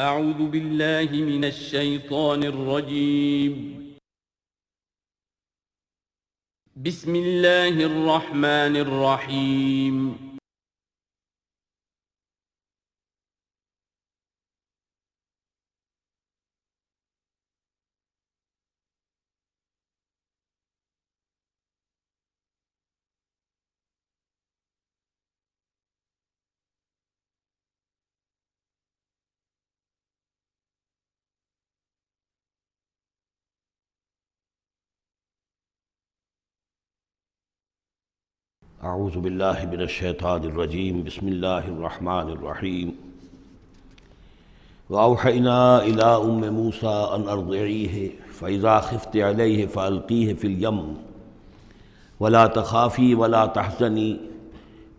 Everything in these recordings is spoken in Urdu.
أعوذ بالله من الشيطان الرجيم. بسم الله الرحمن الرحيم. اعوذ باللہ من الشیطان الرجیم بسم اللہ الرحمن الرحیم وأوحينا إلى أم موسى أن أرضعيه فإذا خفت عليه فألقيه في اليم ولا تخافي ولا تحزني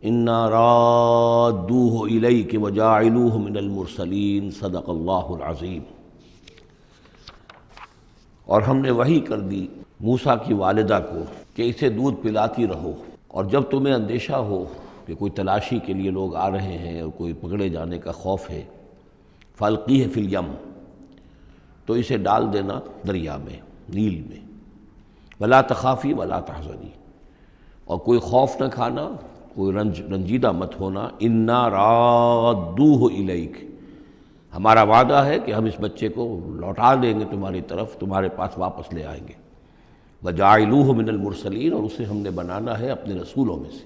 إنا رادوه إليك وجاعلوه من المرسلين صدق اللہ العظیم۔ اور ہم نے وحی کر دی موسیٰ کی والدہ کو کہ اسے دودھ پلاتی رہو، اور جب تمہیں اندیشہ ہو کہ کوئی تلاشی کے لیے لوگ آ رہے ہیں اور کوئی پکڑے جانے کا خوف ہے، فَأَلْقِيهِ فِي الْيَمِّ، تو اسے ڈال دینا دریا میں، نیل میں، وَلَا تَخَافِي وَلَا تَحْزَنِي، اور کوئی خوف نہ کھانا، کوئی رنجیدہ مت ہونا، اِنَّا رَادُّوهُ إِلَيْكَ، ہمارا وعدہ ہے کہ ہم اس بچے کو لوٹا دیں گے تمہاری طرف، تمہارے پاس واپس لے آئیں گے، وَجَاعِلُوهُ مِنَ الْمُرْسَلِينَ، اور اسے ہم نے بنانا ہے اپنے رسولوں میں سے۔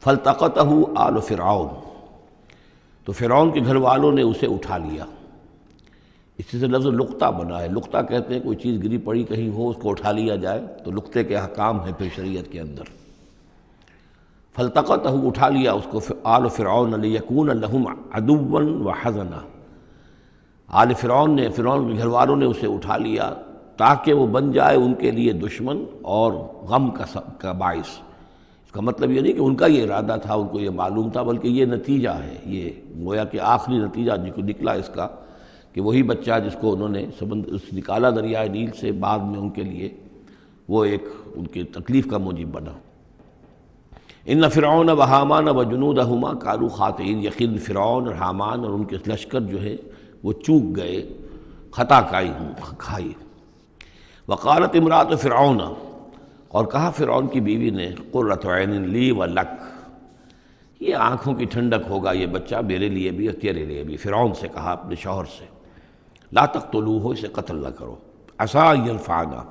فَالْتَقَطَهُ آلُ فِرْعَوْنَ، تو فرعون کے گھر والوں نے اسے اٹھا لیا۔ اسی سے لفظ لقطہ بنا ہے، لقطہ کہتے ہیں کوئی چیز گری پڑی کہیں ہو اس کو اٹھا لیا جائے، تو لقطے کے احکام ہیں پھر شریعت کے اندر۔ فَالْتَقَطَهُ، اٹھا لیا اس کو آل فرعون لِيَكُونَ لَهُمْ عَدُوًّا وَحَزَنًا، آل فرعون نے، فرعون کے گھر والوں نے اسے اٹھا لیا تاکہ وہ بن جائے ان کے لیے دشمن اور غم کا باعث۔ اس کا مطلب یہ نہیں کہ ان کا یہ ارادہ تھا، ان کو یہ معلوم تھا، بلکہ یہ نتیجہ ہے، یہ گویا کہ آخری نتیجہ نکلا اس کا کہ وہی بچہ جس کو انہوں نے نکالا دریائے نیل سے، بعد میں ان کے لیے وہ ایک ان کی تکلیف کا موجب بنا۔ ان فرعون و حامان و جنودہما کانوا خاطئین، یقین فرعون اور حامان اور ان کے لشکر جو ہے وہ چوک گئے، خطا کھائی۔ وقالت امرأۃ فرعون، اور کہا فرعون کی بیوی نے، قرۃ عین لی و لک، یہ آنکھوں کی ٹھنڈک ہوگا یہ بچہ میرے لیے بھی اور تیرے لیے بھی۔ فرعون سے کہا اپنے شوہر سے، لا تقتلوہ، اسے قتل نہ کرو، عسیٰ ان ینفعنا،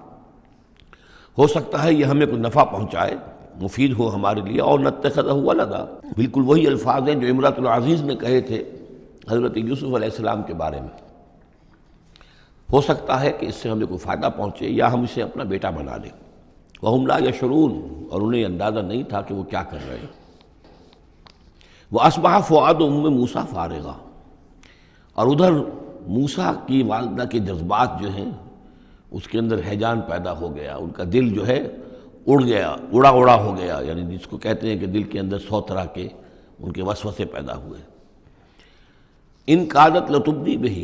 ہو سکتا ہے یہ ہمیں کوئی نفع پہنچائے، مفید ہو ہمارے لیے، اور نتخذہ ولدا، بالکل وہی الفاظ ہیں جو امرأۃ العزیز نے کہے تھے حضرت یوسف علیہ السلام کے بارے میں۔ ہو سکتا ہے کہ اس سے ہمیں کوئی فائدہ پہنچے یا ہم اسے اپنا بیٹا بنا لیں۔ وَهُمْ لَا يَشْعُرُونَ، اور انہیں اندازہ نہیں تھا کہ وہ کیا کر رہے ہیں۔ وَأَصْبَحَ فُؤَادُ أُمِّ مُوسَىٰ فَارِغًا، اور ادھر موسیٰ کی والدہ کے جذبات جو ہیں اس کے اندر ہیجان پیدا ہو گیا، ان کا دل جو ہے اڑ گیا، اڑا ہو گیا، یعنی جس کو کہتے ہیں کہ دل کے اندر 100 طرح کے ان کے وسوسے پیدا ہوئے۔ ان کادت لتبدی بہ،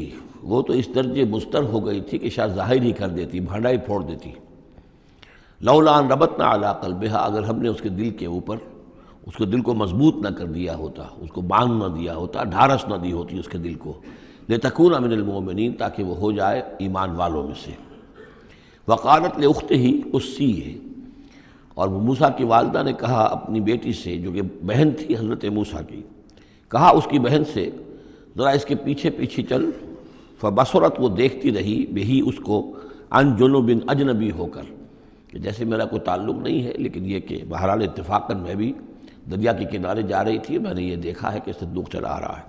وہ تو اس درجے مضطر ہو گئی تھی کہ شاید ظاہر ہی کر دیتی، بھانڈا ہی پھوڑ دیتی۔ لولا ان ربطنا علی قلبہا، اگر ہم نے اس کے دل کے اوپر اس کو دل کو مضبوط نہ کر دیا ہوتا، اس کو باندھ نہ دیا ہوتا، ڈھارس نہ دی ہوتی اس کے دل کو، لتکون من المؤمنین، تاکہ وہ ہو جائے ایمان والوں میں سے۔ وقالت لاختہ قصیہ، اور موسیٰ کی والدہ نے کہا اپنی بیٹی سے جو کہ بہن تھی حضرت موسیٰ کی، کہا اس کی بہن سے، ذرا اس کے پیچھے پیچھے چل۔ فبصرت، وہ دیکھتی رہی، بہی اس کو، عن جنب، اجنبی ہو کر، کہ جیسے میرا کوئی تعلق نہیں ہے، لیکن یہ کہ بہرحال اتفاقاً میں بھی دریا کے کنارے جا رہی تھی، میں نے یہ دیکھا ہے کہ صندوق چلا آ رہا ہے۔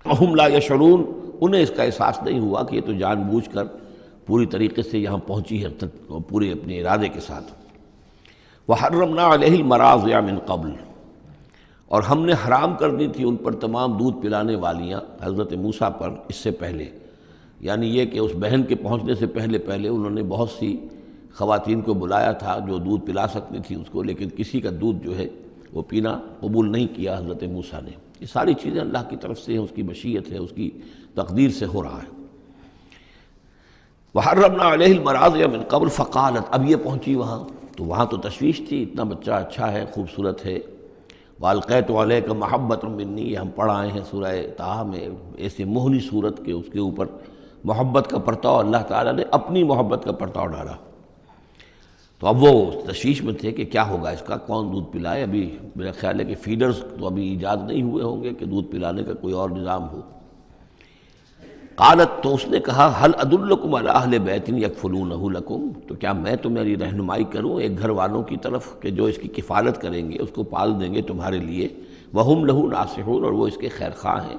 وَهُمْ لَا يَشْعُرُونَ، انہیں اس کا احساس نہیں ہوا کہ یہ تو جان بوجھ کر پوری طریقے سے یہاں پہنچی ہے، پورے اپنے ارادے کے ساتھ۔ وَحَرَّمْنَا عَلَيْهِ الْمَرَاضِعَ مِنْ قَبْلُ، اور ہم نے حرام کر دی تھی ان پر تمام دودھ پلانے والیاں حضرت موسیٰ پر اس سے پہلے، یعنی یہ کہ اس بہن کے پہنچنے سے پہلے انہوں نے بہت سی خواتین کو بلایا تھا جو دودھ پلا سکتی تھی اس کو، لیکن کسی کا دودھ جو ہے وہ پینا قبول نہیں کیا حضرت موسیٰ نے۔ یہ ساری چیزیں اللہ کی طرف سے ہیں، اس کی مشیت ہے، اس کی تقدیر سے ہو رہا ہے۔ وَحَرَّمْنَا عَلَيْهِ الْمَرَاضِعَ مِنْ قَبْلُ، فَقَالَتْ، اب یہ پہنچی وہاں تو وہاں تو تشویش تھی، اتنا بچہ اچھا ہے، خوبصورت ہے، وَأَلْقَيْتُ عَلَيْكَ مَحَبَّةً مِّنِّي، یہ ہم پڑھ آئے ہیں سورہ طٰہٰ میں، ایسے موہنی صورت کے اس کے اوپر محبت کا پرتاؤ اللہ تعالیٰ نے اپنی محبت کا پرتاؤ ڈالا۔ تو اب وہ تشویش میں تھے کہ کیا ہوگا اس کا، کون دودھ پلائے۔ ابھی میرا خیال ہے کہ فیڈرز تو ابھی ایجاد نہیں ہوئے ہوں گے کہ دودھ پلانے کا کوئی اور نظام ہو۔ قالت، تو اس نے کہا، هل ادلکم علی اہل بیت یکفلونہ لکم، تو کیا میں تمہاری رہنمائی کروں ایک گھر والوں کی طرف کہ جو اس کی کفالت کریں گے، اس کو پال دیں گے تمہارے لیے، وہم لہ ناصحون، اور وہ اس کے خیر خواہ ہیں۔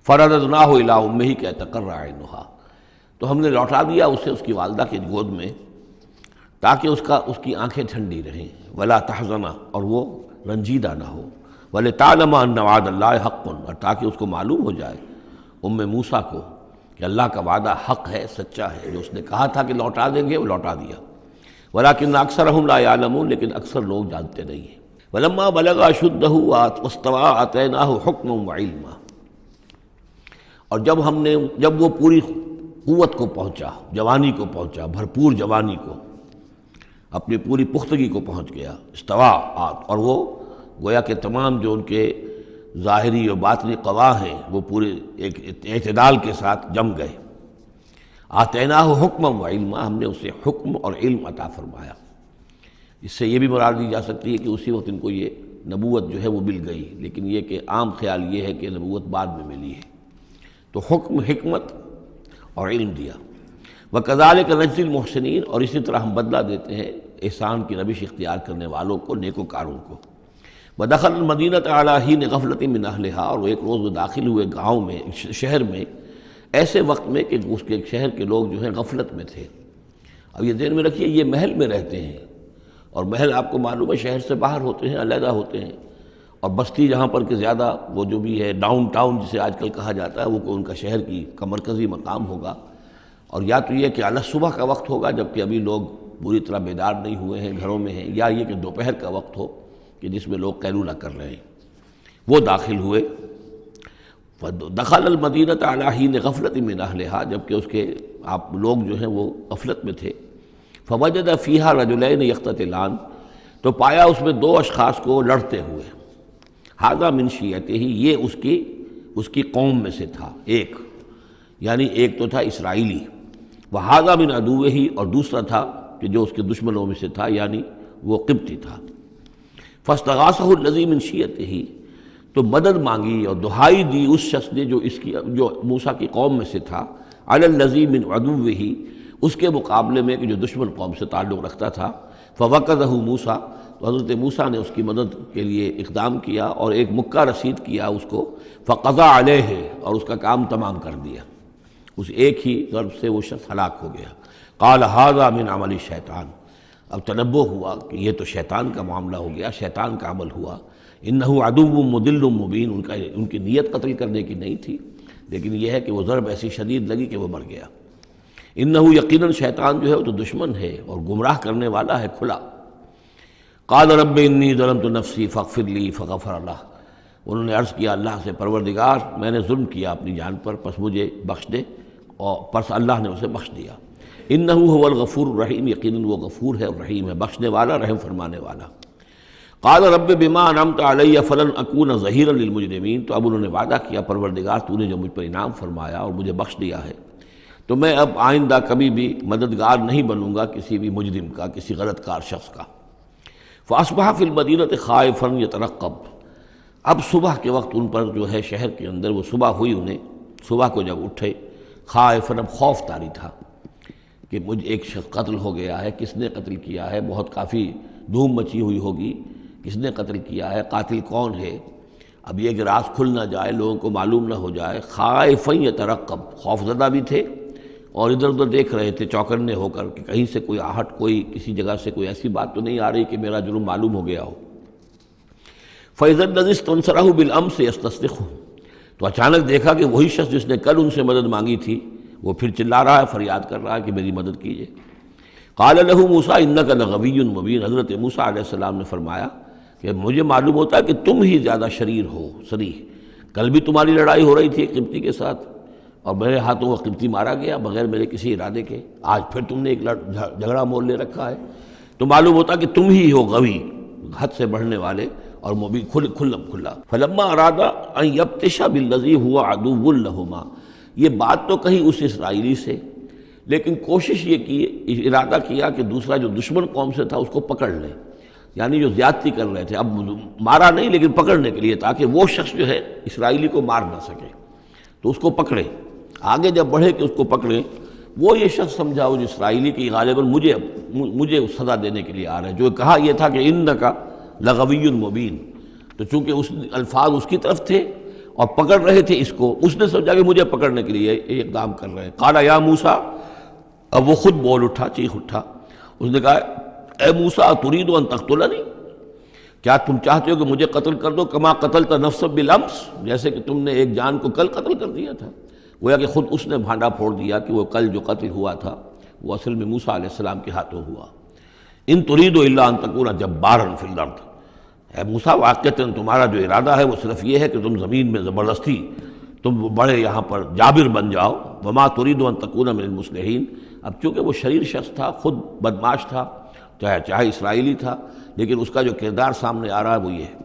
فرددناہ الی امہ کی تقر عینہا، تو ہم نے لوٹا دیا اسے اس کی والدہ کی گود میں تاکہ اس کی آنکھیں ٹھنڈی رہیں، ولا تحزن، اور وہ رنجیدہ نہ ہو، ولتعلم ان وعد اللہ حق، اور تاکہ اس کو معلوم ہو جائے موسیٰ کو کہ اللہ کا وعدہ حق ہے، سچا ہے، جو اس نے کہا تھا کہ لوٹا دیں گے وہ لوٹا دیا۔ ولیکن اکثرہم لا یعلمون، لیکن اکثر لوگ جانتے نہیں ہیں۔ ولما بلغ اشدہ واستوى آتیناہ حکما وعلما، اور جب وہ پوری قوت کو پہنچا، جوانی کو پہنچا، بھرپور جوانی کو، اپنی پوری پختگی کو پہنچ گیا، استوا، اور وہ گویا کہ تمام جو ان کے ظاہری اور باطنی قوا ہیں وہ پورے ایک اعتدال کے ساتھ جم گئے۔ آتیناہ حکما و علما، ہم نے اسے حکم اور علم عطا فرمایا۔ اس سے یہ بھی مراد دی جا سکتی ہے کہ اسی وقت ان کو یہ نبوت جو ہے وہ مل گئی، لیکن یہ کہ عام خیال یہ ہے کہ نبوت بعد میں ملی ہے۔ تو حکم، حکمت اور علم دیا۔ وَكَذَلِكَ نَجْزِي الْمُحْسِنِينَ، اور اسی طرح ہم بدلہ دیتے ہیں احسان کی روش اختیار کرنے والوں کو، نیکوکاروں کو۔ وَدَخَلَ الْمَدِينَةَ عَلَىٰ حِينِ غَفْلَةٍ مِّنْ أَهْلِهَا، اور وہ ایک روز وہ داخل ہوئے گاؤں میں، شہر میں، ایسے وقت میں کہ اس کے شہر کے لوگ جو ہیں غفلت میں تھے۔ اب یہ ذہن میں رکھیے، یہ محل میں رہتے ہیں، اور محل آپ کو معلوم ہے شہر سے باہر ہوتے ہیں، علیحدہ ہوتے ہیں، اور بستی جہاں پر کہ زیادہ وہ جو بھی ہے ڈاؤن ٹاؤن جسے آج کل کہا جاتا ہے، وہ ان کا شہر کا مرکزی مقام ہوگا، اور یا تو یہ کہ اعلیٰ صبح کا وقت ہوگا جبکہ ابھی لوگ پوری طرح بیدار نہیں ہوئے ہیں، گھروں میں ہیں، یا یہ کہ دوپہر کا وقت ہو کہ جس میں لوگ قیلولہ کر رہے ہیں۔ وہ داخل ہوئے، دخل المدینۃ علی حین غفلۃ من اہلہا، جبکہ اس کے آپ لوگ جو ہیں وہ غفلت میں تھے۔ فوجد فیہا رجلین یقتتلان، تو پایا اس میں دو اشخاص کو لڑتے ہوئے۔ ھذا من شیعتہ، یہ اس کی قوم میں سے تھا، ایک یعنی ایک تو تھا اسرائیلی، وھذا من عدوہ، اور دوسرا تھا کہ جو اس کے دشمنوں میں سے تھا، یعنی وہ قبطی تھا۔ فاستغاثہ الذی من شیعتہ، تو مدد مانگی اور دہائی دی اس شخص نے جو موسیٰ کی قوم میں سے تھا، علی الذی من عدوہ، اس کے مقابلے میں کہ جو دشمن قوم سے تعلق رکھتا تھا۔ فوقظہ موسیٰ، تو حضرت موسیٰ نے اس کی مدد کے لیے اقدام کیا اور ایک مکہ رسید کیا اس کو، فقضى علیہ، اور اس کا کام تمام کر دیا، اس ایک ہی ضرب سے وہ شخص ہلاک ہو گیا۔ قال ھذا من عمل الشیطان، اب تنبہ ہوا کہ یہ تو شیطان کا معاملہ ہو گیا، شیطان کا عمل ہوا۔ انہ عدو مضل مبین، ان کی نیت قتل کرنے کی نہیں تھی، لیکن یہ ہے کہ وہ ضرب ایسی شدید لگی کہ وہ مر گیا۔ انہ، یقیناً شیطان جو ہے وہ تو دشمن ہے اور گمراہ کرنے والا ہے کھلا۔ قال رب انی ظلمت نفسی فاغفر لی فغفر لہ، انہوں نے عرض کیا اللہ سے، پروردگار میں نے ظلم کیا اپنی جان پر، پس مجھے بخش دے، اور پس اللہ نے اسے بخش دیا۔ انہ هو الغفور الرحیم، یقیناً وہ غفور ہے اور رحیم ہے، بخشنے والا، رحم فرمانے والا۔ قال رب بما انعمت علی فلن اکون ظہیرا للمجرمین، تو اب انہوں نے وعدہ کیا پروردگار تو نے جو مجھ پر انعام فرمایا اور مجھے بخش دیا ہے، تو میں اب آئندہ کبھی بھی مددگار نہیں بنوں گا کسی بھی مجرم کا، کسی غلط کار شخص کا۔ فاصبح فی المدینۃ خائفا یترقب، اب صبح کے وقت ان پر جو ہے شہر کے اندر، وہ صبح ہوئی انہیں، صبح کو جب اٹھے، خائفا، اب خوف طاری تھا کہ مجھ ایک شخص قتل ہو گیا ہے، کس نے قتل کیا ہے، بہت کافی دھوم مچی ہوئی ہوگی، کس نے قتل کیا ہے، قاتل کون ہے، اب یہ کہ راز کھل نہ جائے، لوگوں کو معلوم نہ ہو جائے۔ خائفا یترقب، خوف زدہ بھی تھے اور ادھر ادھر دیکھ رہے تھے چوکنے ہو کر کہ کہیں سے کوئی آہٹ، کوئی کسی جگہ سے کوئی ایسی بات تو نہیں آ رہی کہ میرا جرم معلوم ہو گیا ہو۔ فَإِذَا الَّذِي اسْتَنصَرَهُ بِالْأَمْسِ يَسْتَصْرِخُهُ، تو اچانک دیکھا کہ وہی شخص جس نے کل ان سے مدد مانگی تھی وہ پھر چلا رہا ہے، فریاد کر رہا ہے کہ میری مدد کیجیے۔ قال له موسیٰ انک لغوی مبین، حضرت موسیٰ علیہ السلام نے فرمایا کہ مجھے معلوم ہوتا ہے کہ تم ہی زیادہ شریر ہو، صریح، کل بھی تمہاری لڑائی ہو رہی تھی ایک قبطی کے ساتھ اور میرے ہاتھوں وہ قبطی مارا گیا بغیر میرے کسی ارادے کے، آج پھر تم نے ایک جھگڑا مول لے رکھا ہے، تو معلوم ہوتا کہ تم ہی ہو غوی، حد سے بڑھنے والے، اور مبین کھلا فلما ارادہ ان یبطش بالذی هو عدو لہما، یہ بات تو کہی اس اسرائیلی سے، لیکن کوشش یہ کی، ارادہ کیا کہ دوسرا جو دشمن قوم سے تھا اس کو پکڑ لیں، یعنی جو زیادتی کر رہے تھے، اب مارا نہیں لیکن پکڑنے کے لیے، تاکہ وہ شخص جو ہے اسرائیلی کو مار نہ سکے، تو اس کو پکڑے، آگے جب بڑھے کہ اس کو پکڑیں، وہ یہ شخص سمجھا وہ جو اسرائیلی کی غالباً مجھے سزا دینے کے لیے آ رہا ہے، جو کہا یہ تھا کہ انک لغوی مبین، تو چونکہ اس الفاظ اس کی طرف تھے اور پکڑ رہے تھے اس کو، اس نے سمجھا کہ مجھے پکڑنے کے لیے یہ اقدام کر رہے ہیں۔ قال یا موسیٰ، اب وہ خود بول اٹھا، چیخ اٹھا، اس نے کہا اے موسیٰ ترید ان تقتلنی، کیا تم چاہتے ہو کہ مجھے قتل کر دو، کما قتلت نفسا بالامس، جیسے کہ تم نے ایک جان کو کل قتل کر دیا تھا۔ گویا کہ خود اس نے بھانڈا پھوڑ دیا کہ وہ کل جو قتل ہوا تھا وہ اصل میں موسیٰ علیہ السلام کے ہاتھوں ہوا۔ ان ترید الا ان تکون جبارا فی الارض، اے موسیٰ واقعتاً تمہارا جو ارادہ ہے وہ صرف یہ ہے کہ تم زمین میں زبردستی تم بڑے یہاں پر جابر بن جاؤ، وما ترید ان تکون من المصلحین۔ اب چونکہ وہ شریر شخص تھا، خود بدمعاش تھا، چاہے اسرائیلی تھا، لیکن اس کا جو کردار سامنے آ رہا ہے وہ یہ ہے،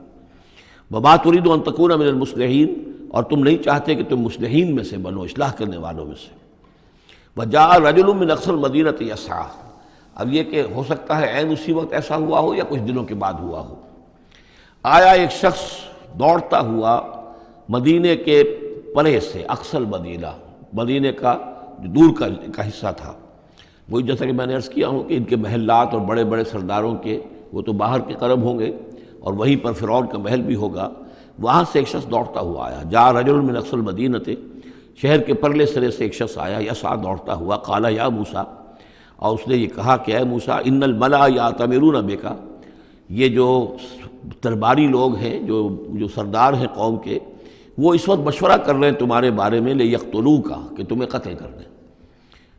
وما ترید ان تکون من المصلحین، اور تم نہیں چاہتے کہ تم مصلحین میں سے بنو، اصلاح کرنے والوں میں سے۔ وجاء رجل من اقصى المدینۃ یسعیٰ، اب یہ کہ ہو سکتا ہے عین اسی وقت ایسا ہوا ہو یا کچھ دنوں کے بعد ہوا ہو، آیا ایک شخص دوڑتا ہوا مدینے کے پرے سے، اقصى المدینہ، مدینے کا جو دور کا حصہ تھا، وہی جیسا کہ میں نے عرض کیا ہوں کہ ان کے محلات اور بڑے بڑے سرداروں کے وہ تو باہر کے قرب ہوں گے، اور وہیں پر فرعون کا محل بھی ہوگا، وہاں سے ایک شخص دوڑتا ہوا آیا، جاء رجل من اقصى المدینۃ، شہر کے پرلے سرے سے ایک شخص آیا، یسعیٰ دوڑتا ہوا، قال یا موسیٰ، اور اس نے یہ کہا کہ اے موسیٰ ان الملأ یأتمرون بک، یہ جو درباری لوگ ہیں، جو سردار ہیں قوم کے، وہ اس وقت مشورہ کر رہے ہیں تمہارے بارے میں، لیقتلوک، کہ تمہیں قتل کر دیں،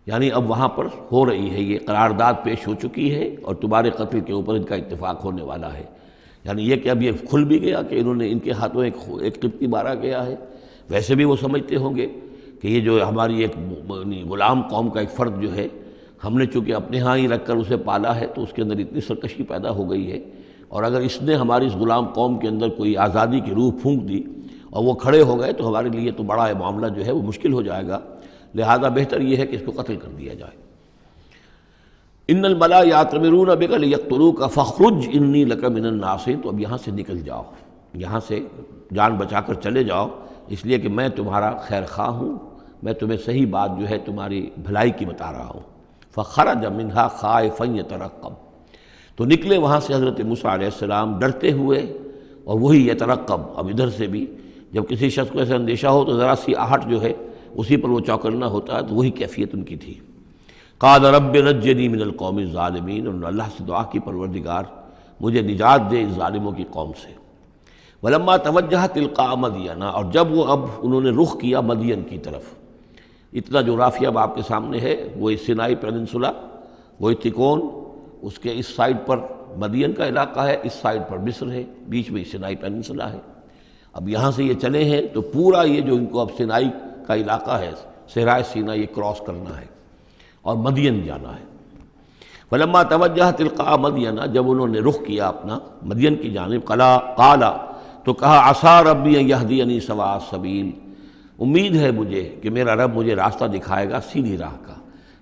یعنی اب وہاں پر ہو رہی ہے، یہ قرارداد پیش ہو چکی ہے اور تمہارے قتل کے اوپر ان کا اتفاق ہونے والا ہے، یعنی یہ کہ اب یہ کھل بھی گیا کہ انہوں نے ان کے ہاتھوں ایک قبطی مارا گیا ہے۔ ویسے بھی وہ سمجھتے ہوں گے کہ یہ جو ہماری ایک غلام قوم کا ایک فرد جو ہے، ہم نے چونکہ اپنے ہاں ہی رکھ کر اسے پالا ہے تو اس کے اندر اتنی سرکشی پیدا ہو گئی ہے، اور اگر اس نے ہماری اس غلام قوم کے اندر کوئی آزادی کی روح پھونک دی اور وہ کھڑے ہو گئے تو ہمارے لیے تو بڑا معاملہ جو ہے وہ مشکل ہو جائے گا، لہذا بہتر یہ ہے کہ اس کو قتل کر دیا جائے۔ ان الملأ یأتمرون بک لیقتلوک فاخرج انی لک من الناصحین، تو اب یہاں سے نکل جاؤ، یہاں سے جان بچا کر چلے جاؤ، اس لیے کہ میں تمہارا خیر خواہ ہوں، میں تمہیں صحیح بات جو ہے تمہاری بھلائی کی بتا رہا ہوں۔ فخرج منہا خائفا یترقب، تو نکلے وہاں سے حضرت موسیٰ علیہ السلام ڈرتے ہوئے، اور وہی یترقب، اب ادھر سے بھی جب کسی شخص کو ایسا اندیشہ ہو تو ذرا سی آہٹ جو ہے اسی پر وہ چوکنا ہوتا ہے، تو وہی کیفیت ان کی تھی۔ قال رب نجنی من القوم الظالمین، انہوں نے اللہ سے دعا کی پروردگار مجھے نجات دے اس ظالموں کی قوم سے۔ ولما توجہ تلقاء مدین، اور جب وہ اب انہوں نے رخ کیا مدین کی طرف، اتنا جو رافیہ اب آپ کے سامنے ہے وہ سینائی پیننسولا، وہ تکون، اس کے اس سائڈ پر مدین کا علاقہ ہے، اس سائڈ پر مصر ہے، بیچ میں سینائی پیننسولا ہے۔ اب یہاں سے یہ چلے ہیں تو پورا یہ جو ان کو اب سینائی کا علاقہ ہے، صحرائے سینا، یہ کراس کرنا ہے اور مدین جانا ہے۔ فلما توجہ تلقاء مدین، جب انہوں نے رخ کیا اپنا مدین کی جانب، قال، تو کہا عسیٰ ربی ان یہدینی سواء السبیل، امید ہے مجھے کہ میرا رب مجھے راستہ دکھائے گا سیدھی راہ کا،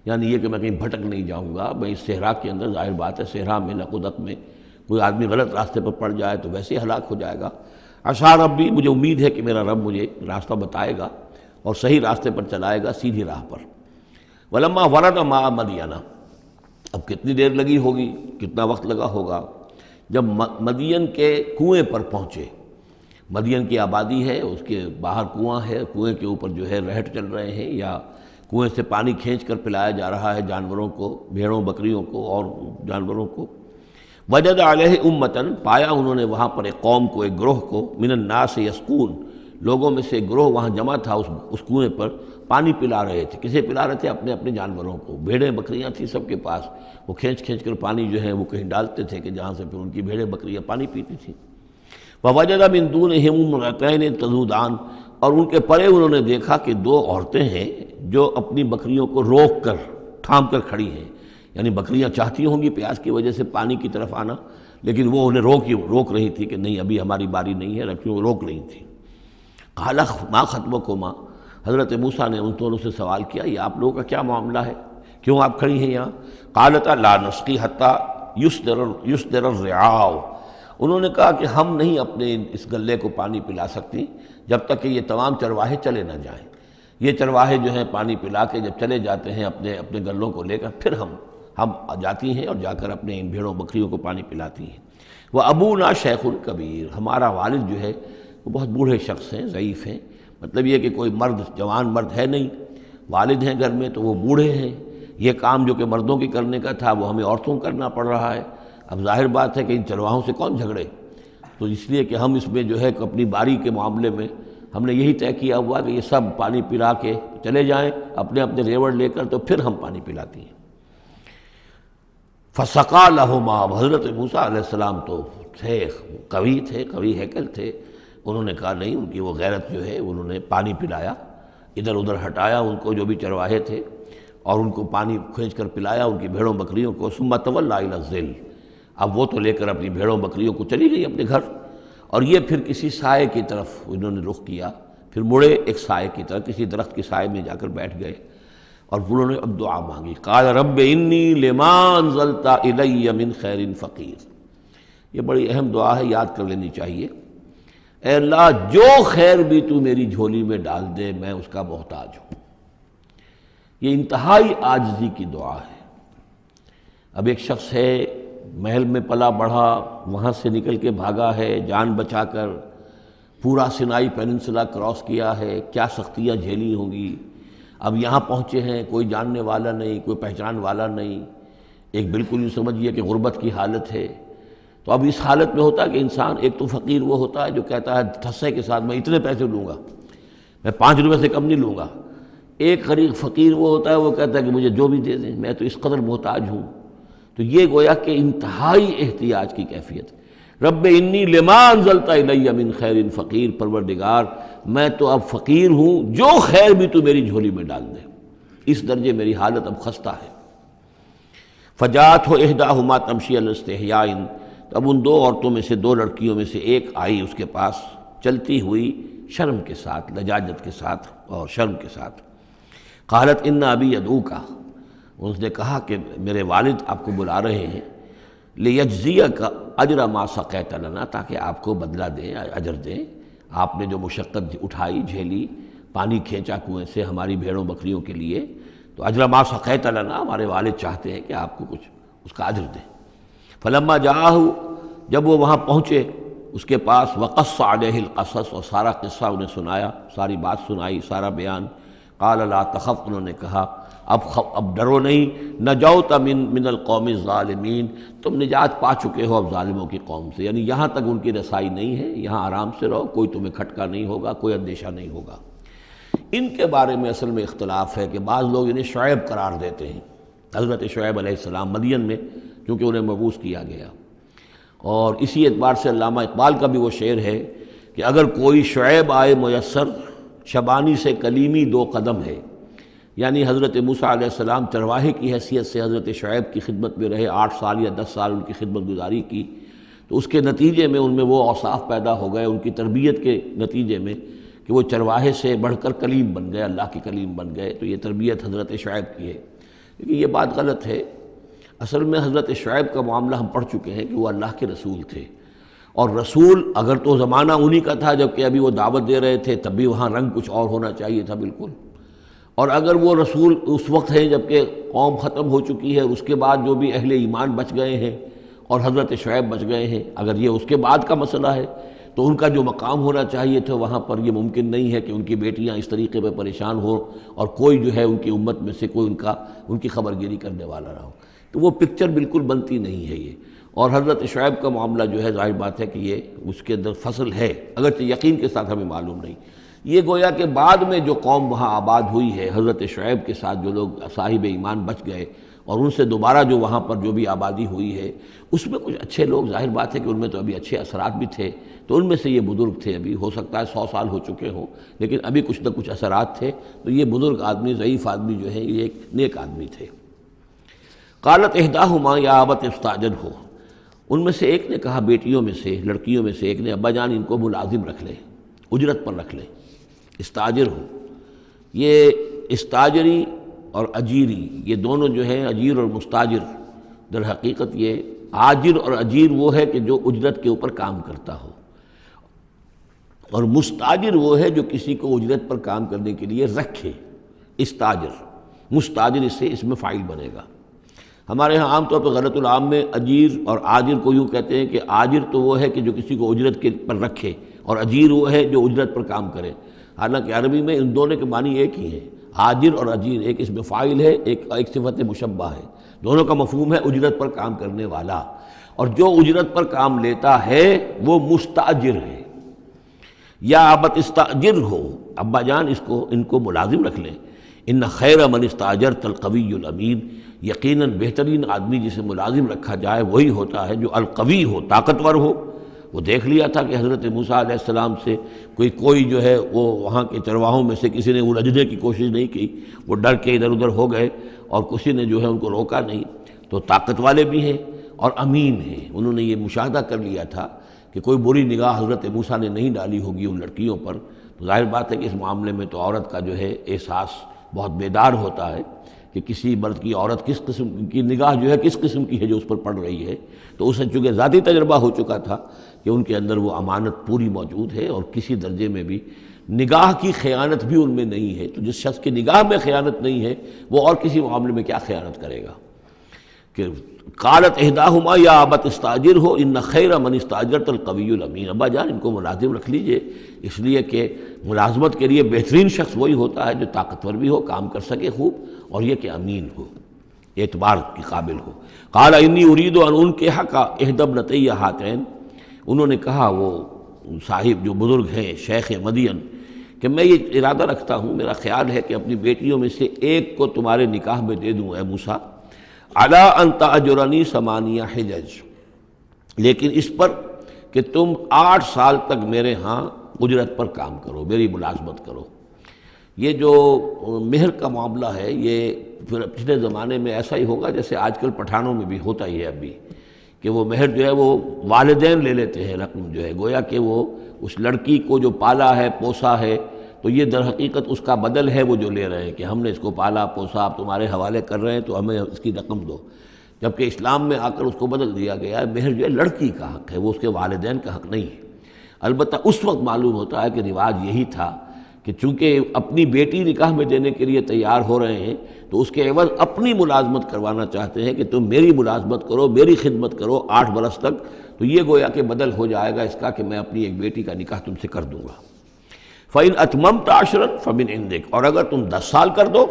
یعنی یہ کہ میں کہیں بھٹک نہیں جاؤں گا، میں اس صحرا کے اندر، ظاہر بات ہے صحرا میں نقودت میں کوئی آدمی غلط راستے پر پڑ جائے تو ویسے ہی ہلاک ہو جائے گا۔ عسیٰ ربی، مجھے امید ہے کہ میرا رب مجھے راستہ بتائے گا اور صحیح راستے پر چلائے گا، سیدھی راہ پر۔ ولما ورد ماء مدین، اب کتنی دیر لگی ہوگی، کتنا وقت لگا ہوگا، جب مدین کے کنویں پر پہنچے، مدین کی آبادی ہے، اس کے باہر کنواں ہے، کنویں کے اوپر جو ہے رہٹ چل رہے ہیں، یا کنویں سے پانی کھینچ کر پلایا جا رہا ہے جانوروں کو، بھیڑوں بکریوں کو اور جانوروں کو۔ وجد علیہ امتن، پایا انہوں نے وہاں پر ایک قوم کو، ایک گروہ کو، من الناس یسقون، لوگوں میں سے ایک گروہ وہاں جمع تھا اس کنویں پر، پانی پلا رہے تھے۔ کسے پلا رہے تھے؟ اپنے اپنے جانوروں کو، بھیڑیں بکریاں تھیں سب کے پاس، وہ کھینچ کھینچ کر پانی جو ہے وہ کہیں ڈالتے تھے کہ جہاں سے پھر ان کی بھیڑیں بکریاں پانی پیتی تھیں۔ ووجد من دونہم امرأتین تذودان، اور ان کے پرے انہوں نے دیکھا کہ دو عورتیں ہیں جو اپنی بکریوں کو روک کر تھام کر کھڑی ہیں، یعنی بکریاں چاہتی ہوں گی پیاس کی وجہ سے پانی کی طرف آنا، لیکن وہ انہیں روک رہی تھی کہ نہیں ابھی ہماری باری نہیں ہے، رکھیوں روک رہی تھی۔ قال ما خطبکما، حضرت موسیٰ نے ان دونوں سے سوال کیا یہ آپ لوگوں کا کیا معاملہ ہے، کیوں آپ کھڑی ہیں یہاں؟ قالتا لا نسقی حتی یصدر الرعاء، انہوں نے کہا کہ ہم نہیں اپنے اس گلے کو پانی پلا سکتی جب تک کہ یہ تمام چرواہے چلے نہ جائیں۔ یہ چرواہے جو ہیں پانی پلا کے جب چلے جاتے ہیں اپنے گلوں کو لے کر، پھر ہم جاتی ہیں اور جا کر اپنے ان بھیڑوں بکریوں کو پانی پلاتی ہیں۔ وہ ابونا شیخ کبیر، ہمارا والد جو ہے وہ بہت بوڑھے شخص ہیں، ضعیف ہیں، مطلب یہ کہ کوئی جوان مرد ہے نہیں، والد ہیں گھر میں تو وہ بوڑھے ہیں، یہ کام جو کہ مردوں کی کرنے کا تھا وہ ہمیں عورتوں کو کرنا پڑ رہا ہے۔ اب ظاہر بات ہے کہ ان چرواہوں سے کون جھگڑے، تو اس لیے کہ ہم اس میں جو ہے اپنی باری کے معاملے میں ہم نے یہی طے کیا ہوا کہ یہ سب پانی پلا کے چلے جائیں اپنے ریوڑ لے کر، تو پھر ہم پانی پلاتی ہیں۔ فسقا لہما، حضرت موسیٰ علیہ السلام تو تھے قوی ہیکل تھے، انہوں نے کہا نہیں، ان کی وہ غیرت جو ہے انہوں نے پانی پلایا، ادھر ادھر ہٹایا ان کو جو بھی چرواہے تھے اور ان کو پانی کھینچ کر پلایا ان کی بھیڑوں بکریوں کو۔ ثم تولی الی الظل، اب وہ تو لے کر اپنی بھیڑوں بکریوں کو چلی گئی اپنے گھر، اور یہ پھر کسی سائے کی طرف انہوں نے رخ کیا، پھر مڑے ایک سائے کی طرف، کسی درخت کے سائے میں جا کر بیٹھ گئے اور انہوں نے اب دعا مانگی۔ قال رب انی لما انزلت الی من خیر فقیر، یہ بڑی اہم دعا ہے، یاد کر لینی چاہیے۔ اے اللہ جو خیر بھی تو میری جھولی میں ڈال دے میں اس کا محتاج ہوں۔ یہ انتہائی عاجزی کی دعا ہے۔ اب ایک شخص ہے محل میں پلا بڑھا، وہاں سے نکل کے بھاگا ہے جان بچا کر، پورا سینائی پیننسلا کراس کیا ہے، کیا سختیاں جھیلی ہوں گی، اب یہاں پہنچے ہیں، کوئی جاننے والا نہیں، کوئی پہچان والا نہیں، ایک بالکل یوں سمجھیے کہ غربت کی حالت ہے۔ تو اب اس حالت میں ہوتا ہے کہ انسان، ایک تو فقیر وہ ہوتا ہے جو کہتا ہے ٹھسے کے ساتھ میں اتنے پیسے لوں گا، میں 5 روپے سے کم نہیں لوں گا۔ ایک غریب فقیر وہ ہوتا ہے وہ کہتا ہے کہ مجھے جو بھی دے دیں، میں تو اس قدر محتاج ہوں۔ تو یہ گویا کہ انتہائی احتیاج کی کیفیت ہے۔ رب انی لما انزلت الی من خیر فقیر، پروردگار میں تو اب فقیر ہوں، جو خیر بھی تو میری جھولی میں ڈال دے، اس درجے میری حالت اب خستہ ہے۔ فجاءتہ احداہما تمشی علی استحیاء، تو اب ان 2 عورتوں میں سے 2 لڑکیوں میں سے ایک آئی اس کے پاس چلتی ہوئی شرم کے ساتھ، لجاجت کے ساتھ اور شرم کے ساتھ۔ قالت ان ابی یدعوک، اس نے کہا کہ میرے والد آپ کو بلا رہے ہیں، لیجزیک اجر ما سقیت لنا، تاکہ آپ کو بدلہ دیں، اجر دیں، آپ نے جو مشقت اٹھائی جھیلی، پانی کھینچا کنویں سے ہماری بھیڑوں بکریوں کے لیے، تو اجر ما سقیت لنا، ہمارے والد چاہتے ہیں کہ آپ کو کچھ اس کا اجر دیں۔ فلما جاءہ، جب وہ وہاں پہنچے اس کے پاس، وقص علیہ القصص، اور سارا قصہ انہیں سنایا، ساری بات سنائی، سارا بیان۔ قال لا تخف، انہوں نے کہا اب ڈرو نہیں، نجوت من القوم الظالمین، تم نجات پا چکے ہو اب ظالموں کی قوم سے، یعنی یہاں تک ان کی رسائی نہیں ہے، یہاں آرام سے رہو، کوئی تمہیں کھٹکا نہیں ہوگا، کوئی اندیشہ نہیں ہوگا۔ ان کے بارے میں اصل میں اختلاف ہے کہ بعض لوگ انہیں شعیب قرار دیتے ہیں، حضرت شعیب علیہ السلام مدین میں کیونکہ انہیں مبعوث کیا گیا، اور اسی اعتبار سے علامہ اقبال کا بھی وہ شعر ہے کہ اگر کوئی شعیب آئے میسر، شبانی سے کلیمی 2 قدم ہے، یعنی حضرت موسیٰ علیہ السلام چرواہے کی حیثیت سے حضرت شعیب کی خدمت میں رہے، 8 سال یا 10 سال ان کی خدمت گزاری کی، تو اس کے نتیجے میں ان میں وہ اوصاف پیدا ہو گئے، ان کی تربیت کے نتیجے میں کہ وہ چرواہے سے بڑھ کر کلیم بن گئے، اللہ کے کلیم بن گئے، تو یہ تربیت حضرت شعیب کی ہے۔ لیکن یہ بات غلط ہے، اصل میں حضرت شعیب کا معاملہ ہم پڑھ چکے ہیں کہ وہ اللہ کے رسول تھے، اور رسول اگر تو زمانہ انہی کا تھا جب کہ ابھی وہ دعوت دے رہے تھے، تب بھی وہاں رنگ کچھ اور ہونا چاہیے تھا بالکل، اور اگر وہ رسول اس وقت ہیں جب کہ قوم ختم ہو چکی ہے، اس کے بعد جو بھی اہل ایمان بچ گئے ہیں اور حضرت شعیب بچ گئے ہیں، اگر یہ اس کے بعد کا مسئلہ ہے تو ان کا جو مقام ہونا چاہیے تھا وہاں پر یہ ممکن نہیں ہے کہ ان کی بیٹیاں اس طریقے پہ پریشان ہوں اور کوئی جو ہے ان کی امت میں سے کوئی ان کی خبر گیری کرنے والا نہ ہو، تو وہ پکچر بالکل بنتی نہیں ہے یہ۔ اور حضرت شعیب کا معاملہ جو ہے ظاہر بات ہے کہ یہ اس کے اندر فصل ہے، اگرچہ یقین کے ساتھ ہمیں معلوم نہیں۔ یہ گویا کہ بعد میں جو قوم وہاں آباد ہوئی ہے حضرت شعیب کے ساتھ، جو لوگ صاحب ایمان بچ گئے اور ان سے دوبارہ جو وہاں پر جو بھی آبادی ہوئی ہے، اس میں کچھ اچھے لوگ، ظاہر بات ہے کہ ان میں تو ابھی اچھے اثرات بھی تھے، تو ان میں سے یہ بزرگ تھے، ابھی ہو سکتا ہے 100 سال ہو چکے ہوں لیکن ابھی کچھ نہ کچھ اثرات تھے، تو یہ بزرگ آدمی، ضعیف آدمی جو ہے یہ ایک نیک آدمی تھے۔ قالت احداہما یا ابت استاجرہ، ان میں سے ایک نے کہا، بیٹیوں میں سے، لڑکیوں میں سے ایک نے، ابا جان ان کو ملازم رکھ لیں، اجرت پر رکھ لیں، استاجر ہو۔ یہ استاجری اور اجیری، یہ دونوں جو ہیں، اجیر اور مستاجر، در حقیقت یہ آجر اور اجیر وہ ہے کہ جو اجرت کے اوپر کام کرتا ہو، اور مستاجر وہ ہے جو کسی کو اجرت پر کام کرنے کے لیے رکھے۔ استاجر، مستاجر اس میں فاعل بنے گا۔ ہمارے ہاں عام طور پر غلط العام میں اجیر اور آجر کو یوں کہتے ہیں کہ آجر تو وہ ہے کہ جو کسی کو اجرت کے پر رکھے، اور اجیر وہ ہے جو اجرت پر کام کرے۔ حالانکہ عربی میں ان دونوں کے معنی ایک ہی ہیں، آجر اور اجیر، ایک اس میں فاعل ہے، ایک صفت مشبہ ہے، دونوں کا مفہوم ہے اجرت پر کام کرنے والا، اور جو اجرت پر کام لیتا ہے وہ مستاجر ہے۔ یا ابت استاجر ہو، ابا جان ان کو ملازم رکھ لیں۔ ان خیر من استاجرت القوی الامین، یقیناً بہترین آدمی جسے ملازم رکھا جائے وہی ہوتا ہے جو القوی ہو، طاقتور ہو۔ وہ دیکھ لیا تھا کہ حضرت موسیٰ علیہ السلام سے کوئی جو ہے وہ وہاں کے چرواہوں میں سے کسی نے الجھنے کی کوشش نہیں کی، وہ ڈر کے ادھر ادھر ہو گئے اور کسی نے جو ہے ان کو روکا نہیں۔ تو طاقت والے بھی ہیں اور امین ہیں۔ انہوں نے یہ مشاہدہ کر لیا تھا کہ کوئی بری نگاہ حضرت موسیٰ نے نہیں ڈالی ہوگی ان لڑکیوں پر۔ تو ظاہر بات ہے کہ اس معاملے میں تو عورت کا جو ہے احساس بہت بیدار ہوتا ہے کہ کسی مرد کی عورت کس قسم کی نگاہ جو ہے کس قسم کی ہے جو اس پر پڑ رہی ہے۔ تو اسے چونکہ ذاتی تجربہ ہو چکا تھا کہ ان کے اندر وہ امانت پوری موجود ہے، اور کسی درجے میں بھی نگاہ کی خیانت بھی ان میں نہیں ہے۔ تو جس شخص کی نگاہ میں خیانت نہیں ہے وہ اور کسی معاملے میں کیا خیانت کرے گا؟ کہ قالت احداہما یا ابت استاجر ہو ان خیر من استاجرت القوی الامین، ابا جان ان کو ملازم رکھ لیجئے، اس لیے کہ ملازمت کے لیے بہترین شخص وہی ہوتا ہے جو طاقتور بھی ہو، کام کر سکے خوب، اور یہ کہ امین ہو، اعتبار کے قابل ہو۔ قال انی ارید ان انکحک احدی ابنتی ہاتین، انہوں نے کہا وہ صاحب جو بزرگ ہیں شیخ مدین کہ میں یہ ارادہ رکھتا ہوں، میرا خیال ہے کہ اپنی بیٹیوں میں سے ایک کو تمہارے نکاح میں دے دوں اے موسیٰ، علی ان تأجرنی 8 حجج، لیکن اس پر کہ تم 8 سال تک میرے ہاں اجرت پر کام کرو، میری ملازمت کرو۔ یہ جو مہر کا معاملہ ہے یہ پچھلے زمانے میں ایسا ہی ہوگا جیسے آج کل پٹھانوں میں بھی ہوتا ہی ہے ابھی، کہ وہ مہر جو ہے وہ والدین لے لیتے ہیں رقم جو ہے، گویا کہ وہ اس لڑکی کو جو پالا ہے پوسا ہے تو یہ در حقیقت اس کا بدل ہے وہ جو لے رہے ہیں کہ ہم نے اس کو پالا پوسا، آپ تمہارے حوالے کر رہے ہیں تو ہمیں اس کی رقم دو، جبکہ اسلام میں آ کر اس کو بدل دیا گیا ہے۔ مہر جو ہے لڑکی کا حق ہے، وہ اس کے والدین کا حق نہیں ہے۔ البتہ اس وقت معلوم ہوتا ہے کہ رواج یہی تھا کہ چونکہ اپنی بیٹی نکاح میں دینے کے لیے تیار ہو رہے ہیں تو اس کے عوض اپنی ملازمت کروانا چاہتے ہیں کہ تم میری ملازمت کرو، میری خدمت کرو 8 برس تک، تو یہ گویا کہ بدل ہو جائے گا اس کا کہ میں اپنی ایک بیٹی کا نکاح تم سے کر دوں گا۔ فَإِنْ أَتْمَمْتَ عَشْرًا فَمِنْ عِنْدِكَ، اور اگر تم 10 سال کر دو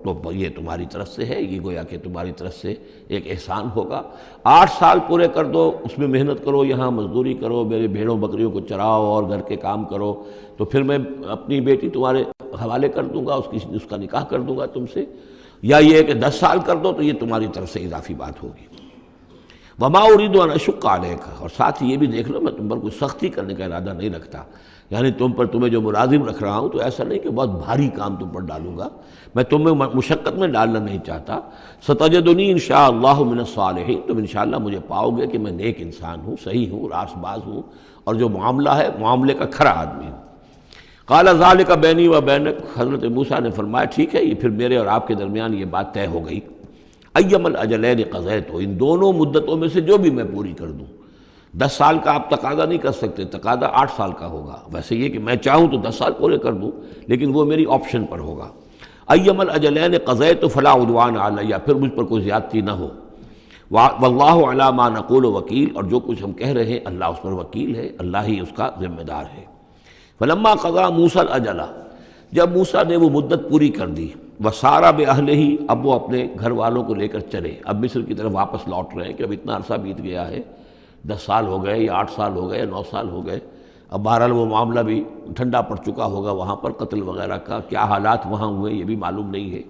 تو یہ تمہاری طرف سے ہے، یہ گویا کہ تمہاری طرف سے ایک احسان ہوگا۔ 8 سال پورے کر دو، اس میں محنت کرو، یہاں مزدوری کرو، میرے بھیڑوں بکریوں کو چراؤ اور گھر کے کام کرو، تو پھر میں اپنی بیٹی تمہارے حوالے کر دوں گا، اس کا نکاح کر دوں گا تم سے۔ یا یہ کہ 10 سال کر دو تو یہ تمہاری طرف سے اضافی بات ہوگی۔ وما اريد ان اشق عليك، اور ساتھ ہی یہ بھی دیکھ لو میں تم پر کوئی سختی کرنے کا ارادہ نہیں رکھتا، یعنی تمہیں جو ملازم رکھ رہا ہوں تو ایسا نہیں کہ بہت بھاری کام تم پر ڈالوں گا، میں تمہیں مشقت میں ڈالنا نہیں چاہتا۔ ستجدنی انشاءاللہ من الصالحین، تم انشاءاللہ مجھے پاؤ گے کہ میں نیک انسان ہوں، صحیح ہوں، راست باز ہوں، اور جو معاملہ ہے معاملے کا کھرا آدمی ہوں۔ قال ذلک بینی و بینک، حضرت موسیٰ نے فرمایا ٹھیک ہے، یہ پھر میرے اور آپ کے درمیان یہ بات طے ہو گئی۔ ایم الاجلین قضیت، ان دونوں مدتوں میں سے جو بھی میں پوری کر دوں۔ 10 سال کا آپ تقاضا نہیں کر سکتے، تقاضا 8 سال کا ہوگا، ویسے یہ کہ میں چاہوں تو 10 سال پورے کر دوں، لیکن وہ میری آپشن پر ہوگا۔ ایم الاجلین قضیت فلا عدوان علی، پھر مجھ پر کوئی زیادتی نہ ہو۔ واللہ علی ما نقول وکیل، اور جو کچھ ہم کہہ رہے ہیں اللہ اس پر وکیل ہے، اللہ ہی اس کا ذمہ دار ہے۔ فلما قضا موسیٰ الاجل، جب موسیٰ نے وہ مدت پوری کر دی، وسارا بأہلہ، اب وہ اپنے گھر والوں کو لے کر چلے، اب مصر کی طرف واپس لوٹ رہے ہیں کہ اب اتنا عرصہ بیت گیا ہے، 10 سال ہو گئے یا 8 سال ہو گئے یا 9 سال ہو گئے، اب بہرحال وہ معاملہ بھی ٹھنڈا پڑ چکا ہوگا، وہاں پر قتل وغیرہ کا کیا حالات وہاں ہوئے یہ بھی معلوم نہیں ہے۔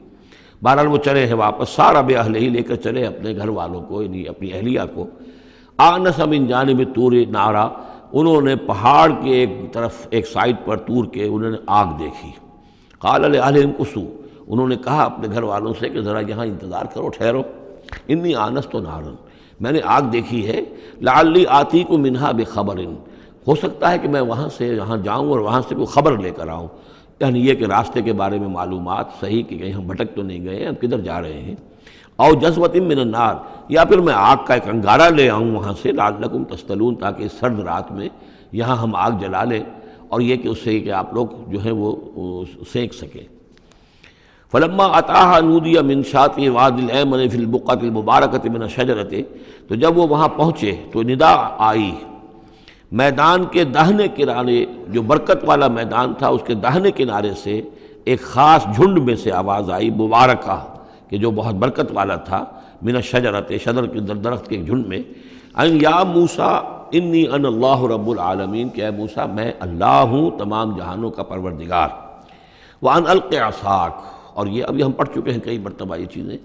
بہرحال وہ چلے ہیں واپس، سارا بأہلہ لے کر چلے اپنے گھر والوں کو، یعنی اپنی اہلیہ کو۔ آنس من جانب طور نارا، انہوں نے پہاڑ کے ایک طرف ایک سائڈ پر طور کے انہوں نے آگ دیکھی۔ قال لأہلہم کثوا، انہوں نے کہا اپنے گھر والوں سے کہ ذرا یہاں انتظار کرو، ٹھہرو، انی آنست نارا، میں نے آگ دیکھی ہے، لعلی آتیکم منہا بخبر، ہو سکتا ہے کہ میں وہاں سے یہاں جاؤں اور وہاں سے کوئی خبر لے کر آؤں، یعنی یہ کہ راستے کے بارے میں معلومات صحیح کہ کہیں ہم بھٹک تو نہیں گئے ہیں، ہم کدھر جا رہے ہیں، او جذوۃ من النار، یا پھر میں آگ کا ایک انگارہ لے آؤں وہاں سے، لعلکم تصطلون، تاکہ اس سرد رات میں یہاں ہم آگ جلا لیں اور یہ کہ اس سے کہ آپ لوگ جو ہے وہ سینک سکیں۔ فلما اتاها نودی من شاطئ وادی الایمن فی البقعۃ المبارکۃ من الشجرۃ، تو جب وہ وہاں پہنچے تو ندا آئی، میدان کے داہنے کنارے، جو برکت والا میدان تھا اس کے داہنے کنارے سے ایک خاص جھنڈ میں سے آواز آئی، مبارکہ کہ جو بہت برکت والا تھا، من الشجرۃ، شجر کے درخت کے ایک جھنڈ میں، ان یا موسیٰ انی انا اللہ رب العالمین، کہ اے موسیٰ میں اللہ ہوں تمام جہانوں کا پروردگار، وان الق عصاک، اور یہ ابھی ہم پڑھ چکے ہیں کئی مرتبہ یہ چیزیں،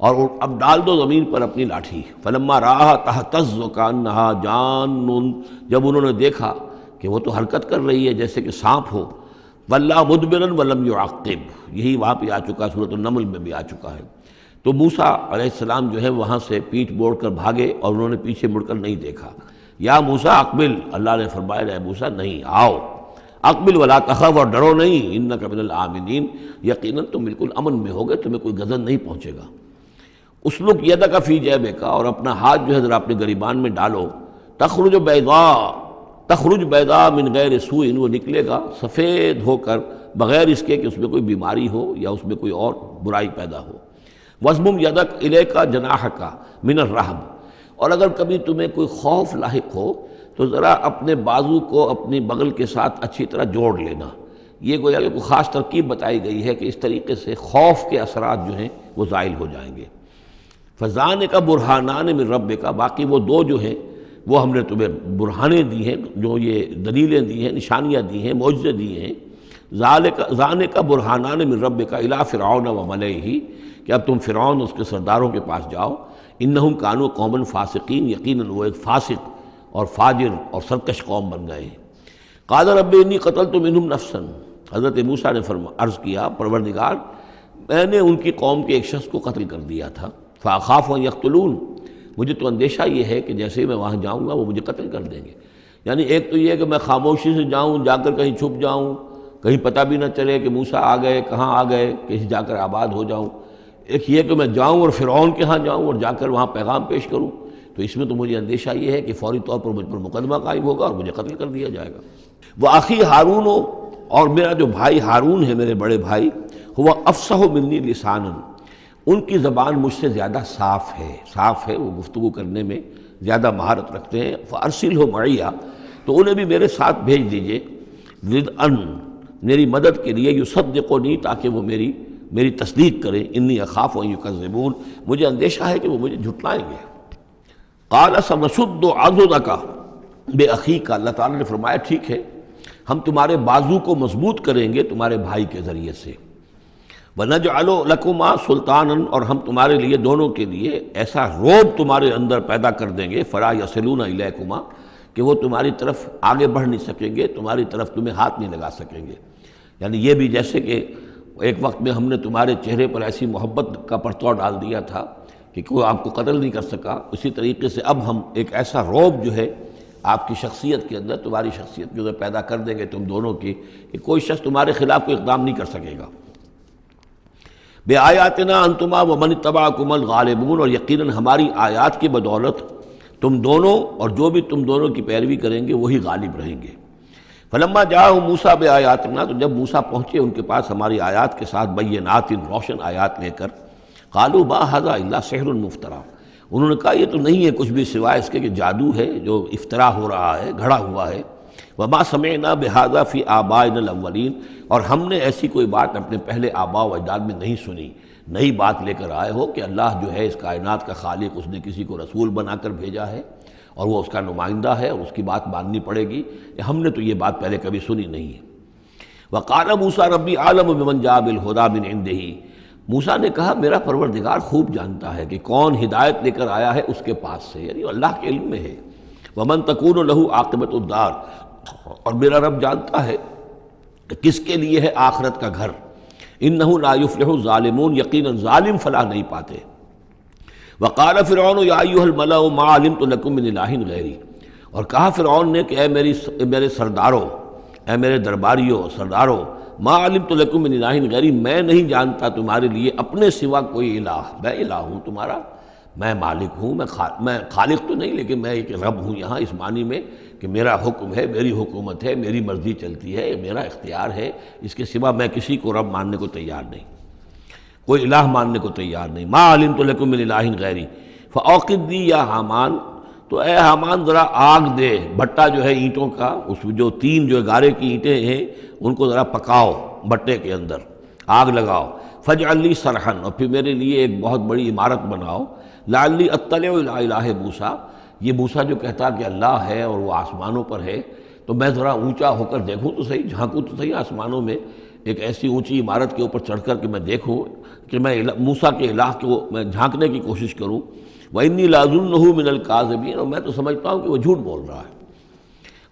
اور اب ڈال دو زمین پر اپنی لاٹھی، فلما رآہا تہتز کانہا جان، جب انہوں نے دیکھا کہ وہ تو حرکت کر رہی ہے جیسے کہ سانپ ہو، ولا مدبرا ولم یعقب، یہی وہاں پہ آ چکا، سورۃ النمل میں بھی آ چکا ہے، تو موسیٰ علیہ السلام جو ہے وہاں سے پیٹھ موڑ کر بھاگے اور انہوں نے پیچھے مڑ کر نہیں دیکھا۔ یا موسیٰ اقبل، اللہ نے فرمایا اے موسیٰ نہیں، آؤ، اقبل ولا تخف، اور ڈرو نہیں، انک من الآمنین، یقیناً تم بالکل امن میں ہوگے، تمہیں کوئی غضب نہیں پہنچے گا۔ اسلک یدک فی جیبک، اور اپنا ہاتھ جو ہے ذرا اپنے گریبان میں ڈالو، تخرج بیضاء من غیر سوء، وہ نکلے گا سفید ہو کر بغیر اس کے کہ اس میں کوئی بیماری ہو یا اس میں کوئی اور برائی پیدا ہو۔ وَاضْمُمْ يَدَكَ إِلَيْكَ جَنَاحَكَ مِنَ الرَّهْبِ، اور اگر کبھی تمہیں کوئی خوف لاحق ہو تو ذرا اپنے بازو کو اپنی بغل کے ساتھ اچھی طرح جوڑ لینا۔ یہ گویا کہ کوئی خاص ترکیب بتائی گئی ہے کہ اس طریقے سے خوف کے اثرات جو ہیں وہ زائل ہو جائیں گے۔ فَذَانِكَ بُرْهَانَانِ مِن رَبِّكَ، باقی وہ دو جو ہیں وہ ہم نے تمہیں برہانیں دی ہیں، جو یہ دلیلیں دی ہیں، نشانیاں دی ہیں، معجزے دیے ہیں۔ ذَانِكَ بُرْهَانَانِ مِن رَبِّكَ إِلَىٰ فِرْعَوْنَ وَمَلَئِهِ، کہ اب تم فرعون اور اس کے سرداروں کے پاس جاؤ، انہم کانوا قوما فاسقین، یقیناً وہ ایک فاسق اور فاجر اور سرکش قوم بن گئے ہیں۔ قال رب انی قتلت منہم نفسا، حضرت موسیٰ نے عرض کیا پروردگار میں نے ان کی قوم کے ایک شخص کو قتل کر دیا تھا، فاخاف ان یقتلون، مجھے تو اندیشہ یہ ہے کہ جیسے ہی میں وہاں جاؤں گا وہ مجھے قتل کر دیں گے۔ یعنی ایک تو یہ ہے کہ میں خاموشی سے جاؤں، جا کر کہیں چھپ جاؤں، کہیں پتہ بھی نہ چلے کہ موسیٰ آ گئے، کہاں آ گئے، کہیں جا کر آباد ہو جاؤں۔ ایک یہ کہ میں جاؤں اور فرعون کے ہاں جاؤں اور جا کر وہاں پیغام پیش کروں، تو اس میں تو مجھے اندیشہ یہ ہے کہ فوری طور پر مجھ پر مقدمہ قائم ہوگا اور مجھے قتل کر دیا جائے گا۔ وَأَخِي ہارون، اور میرا جو بھائی ہارون ہے، میرے بڑے بھائی، ہوا افصح منی لسانا، ان کی زبان مجھ سے زیادہ صاف ہے، وہ گفتگو کرنے میں زیادہ مہارت رکھتے ہیں۔ فَأَرْسِلْهُ مَعِيَّ، تو انہیں بھی میرے ساتھ بھیج دیجئے، رِدْءً، میری مدد کے لیے، یصدقنی، تاکہ وہ میری تصدیق کریں، انی اخاف ان یکذبون، مجھے اندیشہ ہے کہ وہ مجھے جھٹلائیں گے۔ قال سنشد عضدک باخیک، اللہ تعالیٰ نے فرمایا ٹھیک ہے ہم تمہارے بازو کو مضبوط کریں گے تمہارے بھائی کے ذریعے سے، وَنَجْعَلُ لَكُمَا سُلْطَانًا، اور ہم تمہارے لیے دونوں کے لیے ایسا رعب تمہارے اندر پیدا کر دیں گے، فَلَا يَصِلُونَ إِلَيْكُمَا، کہ وہ تمہاری طرف آگے بڑھ نہیں سکیں گے، تمہاری طرف تمہیں ہاتھ نہیں لگا سکیں گے۔ یعنی یہ بھی جیسے کہ ایک وقت میں ہم نے تمہارے چہرے پر ایسی محبت کا پرتو ڈال دیا تھا کہ کوئی آپ کو قتل نہیں کر سکا، اسی طریقے سے اب ہم ایک ایسا رعب جو ہے آپ کی شخصیت کے اندر، تمہاری شخصیت کے اندر پیدا کر دیں گے تم دونوں کی، کہ کوئی شخص تمہارے خلاف کوئی اقدام نہیں کر سکے گا۔ بِآیاتنا انتما ومن اتبعکما الغالبون، اور یقیناً ہماری آیات کی بدولت تم دونوں اور جو بھی تم دونوں کی پیروی کریں گے وہی غالب رہیں گے۔ فلما جاءهم موسیٰ بآیاتنا، تو جب موسیٰ پہنچے ان کے پاس ہماری آیات کے ساتھ، بینات، روشن آیات لے کر، قالوا ما ھذا الا سحر مفترا، انہوں نے کہا یہ تو نہیں ہے کچھ بھی سوائے اس کے کہ جادو ہے جو افترا ہو رہا ہے، گھڑا ہوا ہے۔ وما سمعنا بھذا فی آبائنا الاولین، اور ہم نے ایسی کوئی بات اپنے پہلے آباء و اجداد میں نہیں سنی۔ نئی بات لے کر آئے ہو کہ اللہ جو ہے اس کائنات کا خالق، اس نے کسی کو رسول بنا کر بھیجا ہے اور وہ اس کا نمائندہ ہے اور اس کی بات ماننی پڑے گی، ہم نے تو یہ بات پہلے کبھی سنی نہیں ہے۔ وقال موسیٰ ربی اعلم بمن جاء بالہدی من عنده، موسیٰ نے کہا میرا پروردگار خوب جانتا ہے کہ کون ہدایت لے کر آیا ہے اس کے پاس سے، یعنی اللہ کے علم میں ہے۔ ومن تکون له عاقبۃ الدار، اور میرا رب جانتا ہے کہ کس کے لیے ہے آخرت کا گھر۔ انہ لا یفلح الظالمون، یقیناً ظالم فلاح نہیں پاتے۔ وقال فرعون یا ایھا الملأ ما علمت لکم من الہ غیری، اور کہا فرعون نے کہ اے میرے سرداروں، اے میرے درباریوں سرداروں، ما علمت لکم من الہ غیری، میں نہیں جانتا تمہارے لیے اپنے سوا کوئی الہ، میں الہ ہوں تمہارا، میں مالک ہوں، میں خالق تو نہیں لیکن میں ایک رب ہوں یہاں اس معنی میں کہ میرا حکم ہے، میری حکومت ہے، میری مرضی چلتی ہے، میرا اختیار ہے، اس کے سوا میں کسی کو رب ماننے کو تیار نہیں، کوئی الہ ماننے کو تیار نہیں۔ ما علمت لکم من الہ غیری فاوقد لی یا حامان، تو اے حامان ذرا آگ دے، بھٹا جو ہے اینٹوں کا، اس جو تین جو گارے کی اینٹیں ہیں ان کو ذرا پکاؤ بھٹے کے اندر، آگ لگاؤ، فاجعل لی صرحا، اور پھر میرے لیے ایک بہت بڑی عمارت بناؤ، لعلی اطلع الی الہ موسیٰ، یہ موسیٰ جو کہتا کہ اللہ ہے اور وہ آسمانوں پر ہے، تو میں ذرا اونچا ہو کر دیکھوں تو صحیح، جھانکوں تو صحیح آسمانوں میں، ایک ایسی اونچی عمارت کے اوپر چڑھ کر کہ میں دیکھوں کہ میں موسیٰ کے الہ کو میں جھانکنے کی کوشش کروں۔ وَإِنِّي لَأَظُنُّهُ مِنَ الْكَاذِبِينَ، اور میں تو سمجھتا ہوں کہ وہ جھوٹ بول رہا ہے۔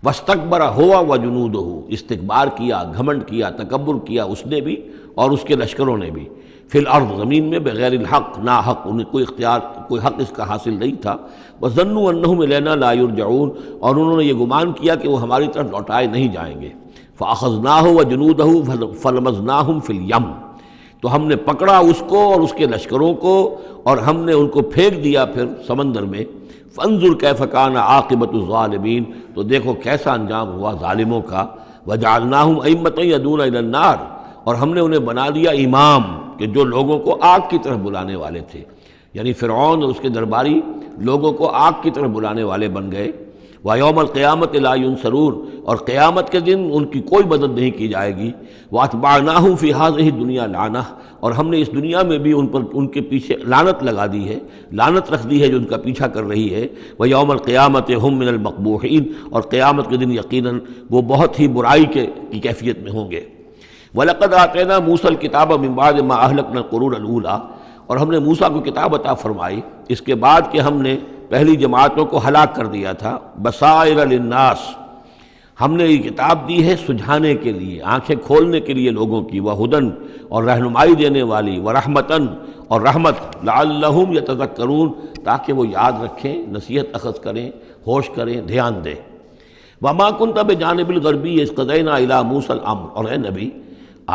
وَاسْتَكْبَرَ هُوَ وَجُنُودُهُ، استکبار کیا، گھمنڈ کیا، تکبر کیا اس نے بھی اور اس کے لشکروں نے بھی، فی الارض، زمین میں، بغیر الحق، نا حق، انہیں کوئی اختیار، کوئی حق اس کا حاصل نہیں تھا۔ وَظَنُّوا أَنَّهُمْ إِلَيْنَا لَا يُرْجَعُونَ، اور انہوں نے یہ گمان کیا کہ وہ ہماری طرف لوٹائے نہیں جائیں گے۔ فَأَخَذْنَاهُ وَجُنُودَهُ فَلَمَزْنَاهُمْ فِي الْيَمِّ، تو ہم نے پکڑا اس کو اور اس کے لشکروں کو اور ہم نے ان کو پھینک دیا پھر سمندر میں۔ فانظر کیف کان عاقبۃ الظالمین، تو دیکھو کیسا انجام ہوا ظالموں کا۔ وجعلناہم ائمۃ یدعون الی النار، اور ہم نے انہیں بنا دیا امام کہ جو لوگوں کو آگ کی طرف بلانے والے تھے، یعنی فرعون اور اس کے درباری لوگوں کو آگ کی طرف بلانے والے بن گئے۔ وَيَوْمَ الْقِيَامَةِ لَا يُنصَرُونَ، اور قیامت کے دن ان کی کوئی مدد نہیں کی جائے گی۔ وَأَتْبَعْنَاهُمْ فِي هَذِهِ الدُّنْيَا لَعْنَةً، اور ہم نے اس دنیا میں بھی ان پر، ان کے پیچھے لعنت لگا دی ہے، لعنت رکھ دی ہے جو ان کا پیچھا کر رہی ہے۔ وَيَوْمَ الْقِيَامَةِ هُمْ مِنَ الْمَقْبُوحِينَ، اور قیامت کے دن یقیناً وہ بہت ہی برائی کی کیفیت میں ہوں گے۔ وَلَقَدْ آتَيْنَا مُوسَى الْكِتَابَ مِن بَعْدِ مَا أَهْلَكْنَا الْقُرُونَ الْأُولَىٰ، اور ہم نے موسیٰ کو کتاب عطا فرمائی اس کے بعد کہ ہم نے پہلی جماعتوں کو ہلاک کر دیا تھا۔ بصائر للناس، ہم نے یہ کتاب دی ہے سجھانے کے لیے، آنکھیں کھولنے کے لیے لوگوں کی، وہدن، اور رہنمائی دینے والی، ورحمتن، اور رحمت، لعلہم یتذکرون، تاکہ وہ یاد رکھیں، نصیحت اخذ کریں، ہوش کریں، دھیان دیں۔ وما کنت بجانب الغربی اذ قضینا الی موسیٰ الامر، اور اے نبی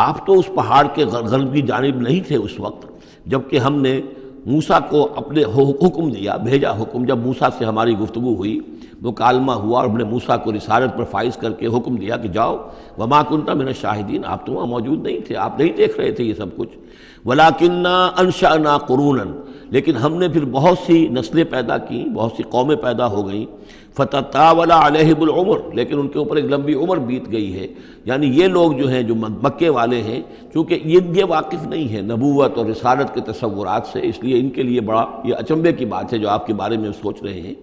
آپ تو اس پہاڑ کے غربی جانب نہیں تھے اس وقت جبکہ ہم نے موسیٰ کو اپنے حکم دیا، بھیجا حکم، جب موسیٰ سے ہماری گفتگو ہوئی، مکالمہ ہوا، اور ہم نے موسیٰ کو رسالت پر فائز کر کے حکم دیا کہ جاؤ۔ وما کنت من الشاہدین، آپ تو وہاں موجود نہیں تھے، آپ نہیں دیکھ رہے تھے یہ سب کچھ۔ ولکننا انشأنا قرونا، لیکن ہم نے پھر بہت سی نسلیں پیدا کی، بہت سی قومیں پیدا ہو گئیں۔ فتطاول علیہم العمر، لیکن ان کے اوپر ایک لمبی عمر بیت گئی ہے، یعنی یہ لوگ جو ہیں جو مکے والے ہیں، چونکہ یہ واقف نہیں ہے نبوت اور رسالت کے تصورات سے، اس لیے ان کے لیے بڑا یہ اچنبے کی بات ہے جو آپ کے بارے میں سوچ رہے ہیں۔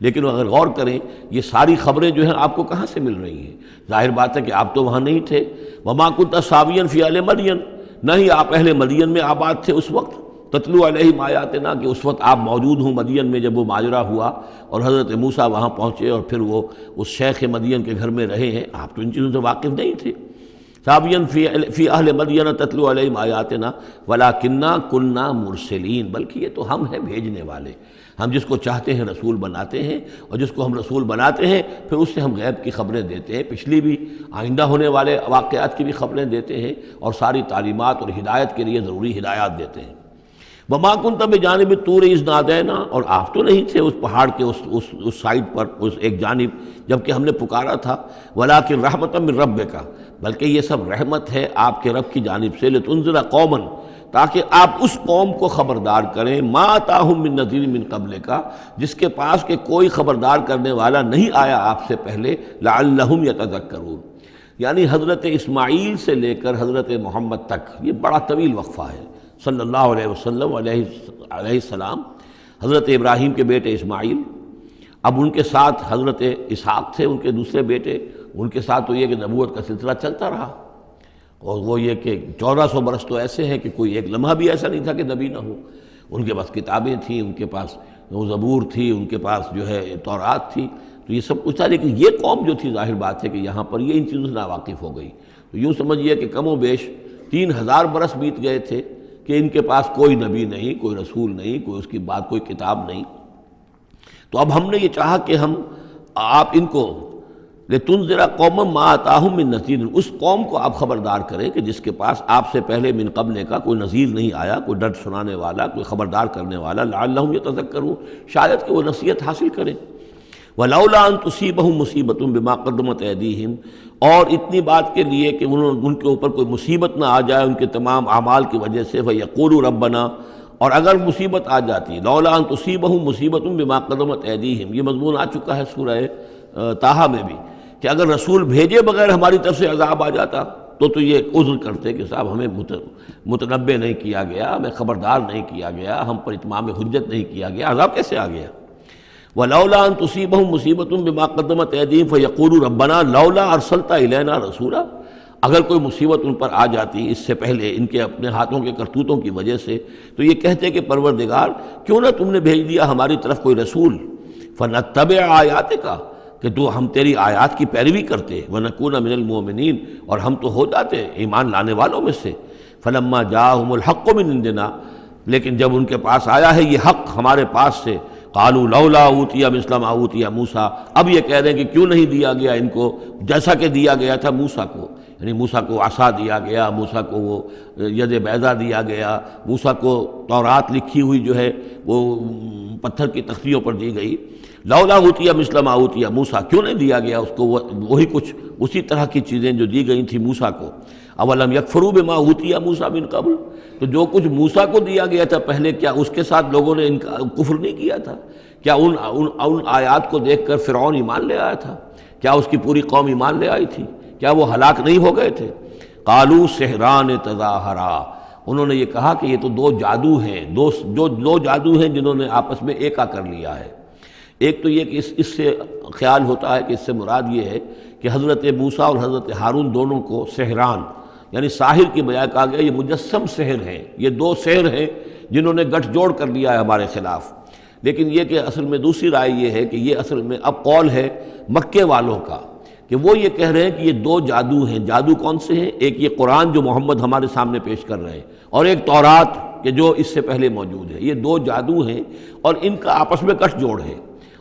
لیکن اگر غور کریں یہ ساری خبریں جو ہیں آپ کو کہاں سے مل رہی ہیں؟ ظاہر بات ہے کہ آپ تو وہاں نہیں تھے۔ وما کنت ساویا فی اہل مدین، نہ ہی آپ اہل مدین میں آباد تھے اس وقت۔ تتلو علیہم آیاتنا، کہ اس وقت آپ موجود ہوں مدین میں جب وہ ماجرا ہوا اور حضرت موسیٰ وہاں پہنچے اور پھر وہ اس شیخ مدین کے گھر میں رہے ہیں، آپ تو ان چیزوں سے واقف نہیں تھے۔ ساویا فی اہل مدین تتلو علیہم آیاتنا ولکننا کننا مرسلین، بلکہ یہ تو ہم ہیں بھیجنے والے، ہم جس کو چاہتے ہیں رسول بناتے ہیں، اور جس کو ہم رسول بناتے ہیں پھر اس سے ہم غیب کی خبریں دیتے ہیں، پچھلی بھی آئندہ ہونے والے واقعات کی بھی خبریں دیتے ہیں، اور ساری تعلیمات اور ہدایت کے لیے ضروری ہدایات دیتے ہیں۔ وما کنت بجانب الطور اذ نادینا، اور آپ تو نہیں تھے اس پہاڑ کے اس سائڈ پر، اس ایک جانب جبکہ ہم نے پکارا تھا۔ ولکن رحمتا من ربک، بلکہ یہ سب رحمت ہے آپ کے رب کی جانب سے، لتنذر قوما، تاکہ آپ اس قوم کو خبردار کریں، ما اتاہم من نذیر من قبلک، جس کے پاس کہ کوئی خبردار کرنے والا نہیں آیا آپ سے پہلے، لعلہم یتذکرون، یعنی حضرت اسماعیل سے لے کر حضرت محمد تک یہ بڑا طویل وقفہ ہے۔ صلی اللہ علیہ وسلم علیہ السلام، حضرت ابراہیم کے بیٹے اسماعیل، اب ان کے ساتھ حضرت اسحاق تھے ان کے دوسرے بیٹے، ان کے ساتھ تو یہ کہ نبوت کا سلسلہ چلتا رہا، اور وہ یہ کہ 1400 برس تو ایسے ہیں کہ کوئی ایک لمحہ بھی ایسا نہیں تھا کہ نبی نہ ہو۔ ان کے پاس کتابیں تھیں، ان کے پاس وہ زبور تھی، ان کے پاس جو ہے تورات تھی، تو یہ سب کچھ تھا، لیکن یہ قوم جو تھی ظاہر بات ہے کہ یہاں پر یہ ان چیزوں سے ناواقف ہو گئی۔ تو یوں سمجھیے کہ کم و بیش 3000 برس بیت گئے تھے کہ ان کے پاس کوئی نبی نہیں، کوئی رسول نہیں، کوئی اس کی بات کوئی کتاب نہیں۔ تو اب ہم نے یہ چاہا کہ ہم آپ ان کو لِتُنذِرَ قَوْمًا مَا آتَاهُم مِّن نَذِيرٍ، اس قوم کو آپ خبردار کریں کہ جس کے پاس آپ سے پہلے من قبل کا کوئی نذیر نہیں آیا، کوئی ڈر سنانے والا، کوئی خبردار کرنے والا، لعلہم یتذکرون، شاید کہ وہ نصیحت حاصل کریں۔ وَلَوْلَا أَن تُصِيبَهُم مُّصِيبَةٌ بِمَا قَدَّمَتْ أَيْدِيهِمْ، اور اتنی بات کے لیے کہ ان کے اوپر کوئی مصیبت نہ آ جائے ان کے تمام اعمال کی وجہ سے، فَيَقُولُوا رَبَّنَا، اور اگر مصیبت آ جاتی، لولا ان تصیبہم مصیبت بما قدمت ایدیہم، یہ مضمون آ چکا ہے سورہ طٰہٰ میں بھی، کہ اگر رسول بھیجے بغیر ہماری طرف سے عذاب آ جاتا تو یہ عذر کرتے کہ صاحب ہمیں متنبہ نہیں کیا گیا، ہمیں خبردار نہیں کیا گیا، ہم پر اتمام حجت نہیں کیا گیا، عذاب کیسے آ گیا؟ وَلَوْلَا أَن تُصِيبَهُم مُّصِيبَةٌ بِمَا قَدَّمَتْ أَيْدِيهِمْ فَيَقُولُوا رَبَّنَا لَوْلَا أَرْسَلْتَ إِلَيْنَا رَسُولًا، اگر کوئی مصیبت ان پر آ جاتی اس سے پہلے ان کے اپنے ہاتھوں کے کرتوتوں کی وجہ سے، تو یہ کہتے کہ پروردگار کیوں نہ تم نے بھیج دیا ہماری طرف کوئی رسول، فَنَتَّبِعَ آیَاتِکَ، کہ تو ہم تیری آیات کی پیروی کرتے، وَنَكُونَ مِنَ الْمُؤْمِنِينَ، اور ہم تو ہو جاتے ایمان لانے والوں میں سے۔ فَلَمَّا جَاءَهُمُ الْحَقُّ مِنْ عِنْدِنَا، لیکن جب ان کے پاس آیا ہے یہ حق ہمارے پاس سے، قالوا لولا اوتي مثل ما اوتي موسیٰ، اب یہ کہہ رہے ہیں کہ کیوں نہیں دیا گیا ان کو جیسا کہ دیا گیا تھا موسیٰ کو، یعنی موسیٰ کو عصا دیا گیا، موسیٰ کو وہ ید بیضا دیا گیا، موسیٰ کو تورات لکھی ہوئی جو ہے وہ پتھر کی تختیوں پر دی گئی۔ لولا اوتي مثل ما اوتي موسیٰ، کیوں نہیں دیا گیا اس کو وہی کچھ اسی طرح کی چیزیں جو دی گئی تھی موسیٰ کو؟ اولم یکفروا بما اوتي موسیٰ من قبل، تو جو کچھ موسیٰ کو دیا گیا تھا پہلے، کیا اس کے ساتھ لوگوں نے کفر نہیں کیا تھا؟ کیا ان آیات کو دیکھ کر فرعون ایمان لے آیا تھا؟ کیا اس کی پوری قوم ایمان لے آئی تھی؟ کیا وہ ہلاک نہیں ہو گئے تھے؟ قالوا سحران تظاہرا، انہوں نے یہ کہا کہ یہ تو دو جادو ہیں، دو جادو ہیں جنہوں نے آپس میں ایکا کر لیا ہے۔ ایک تو یہ کہ اس سے خیال ہوتا ہے کہ اس سے مراد یہ ہے کہ حضرت موسیٰ اور حضرت ہارون دونوں کو سحران، یعنی ساحر کی بجائے کہا گیا یہ مجسم سحر ہیں، یہ دو سحر ہیں جنہوں نے گٹھ جوڑ کر لیا ہے ہمارے خلاف۔ لیکن یہ کہ اصل میں دوسری رائے یہ ہے کہ یہ اصل میں اب قول ہے مکے والوں کا، کہ وہ یہ کہہ رہے ہیں کہ یہ دو جادو ہیں۔ جادو کون سے ہیں؟ ایک یہ قرآن جو محمد ہمارے سامنے پیش کر رہے ہیں، اور ایک تورات کہ جو اس سے پہلے موجود ہے، یہ دو جادو ہیں اور ان کا آپس میں گٹھ جوڑ ہے،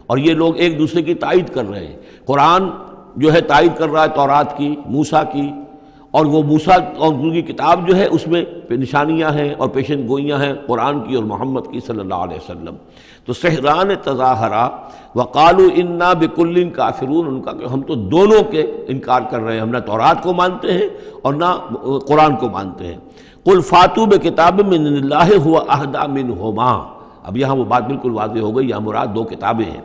اور یہ لوگ ایک دوسرے کی تائید کر رہے ہیں۔ قرآن جو ہے تائید کر رہا ہے تورات کی، موسیٰ کی، اور وہ موسیٰ اور ان کی کتاب جو ہے اس میں نشانیاں ہیں اور پیشن گوئیاں ہیں قرآن کی اور محمد کی صلی اللہ علیہ وسلم۔ تو سحران تظاہرا وقالوا انا بکل کافرون، ان کا کہ ہم تو دونوں کے انکار کر رہے ہیں، ہم نہ تورات کو مانتے ہیں اور نہ قرآن کو مانتے ہیں۔ قل فاتوا بکتاب من اللہ هو اہدی منہما، اب یہاں وہ بات بالکل واضح ہو گئی، یہاں مراد دو کتابیں ہیں۔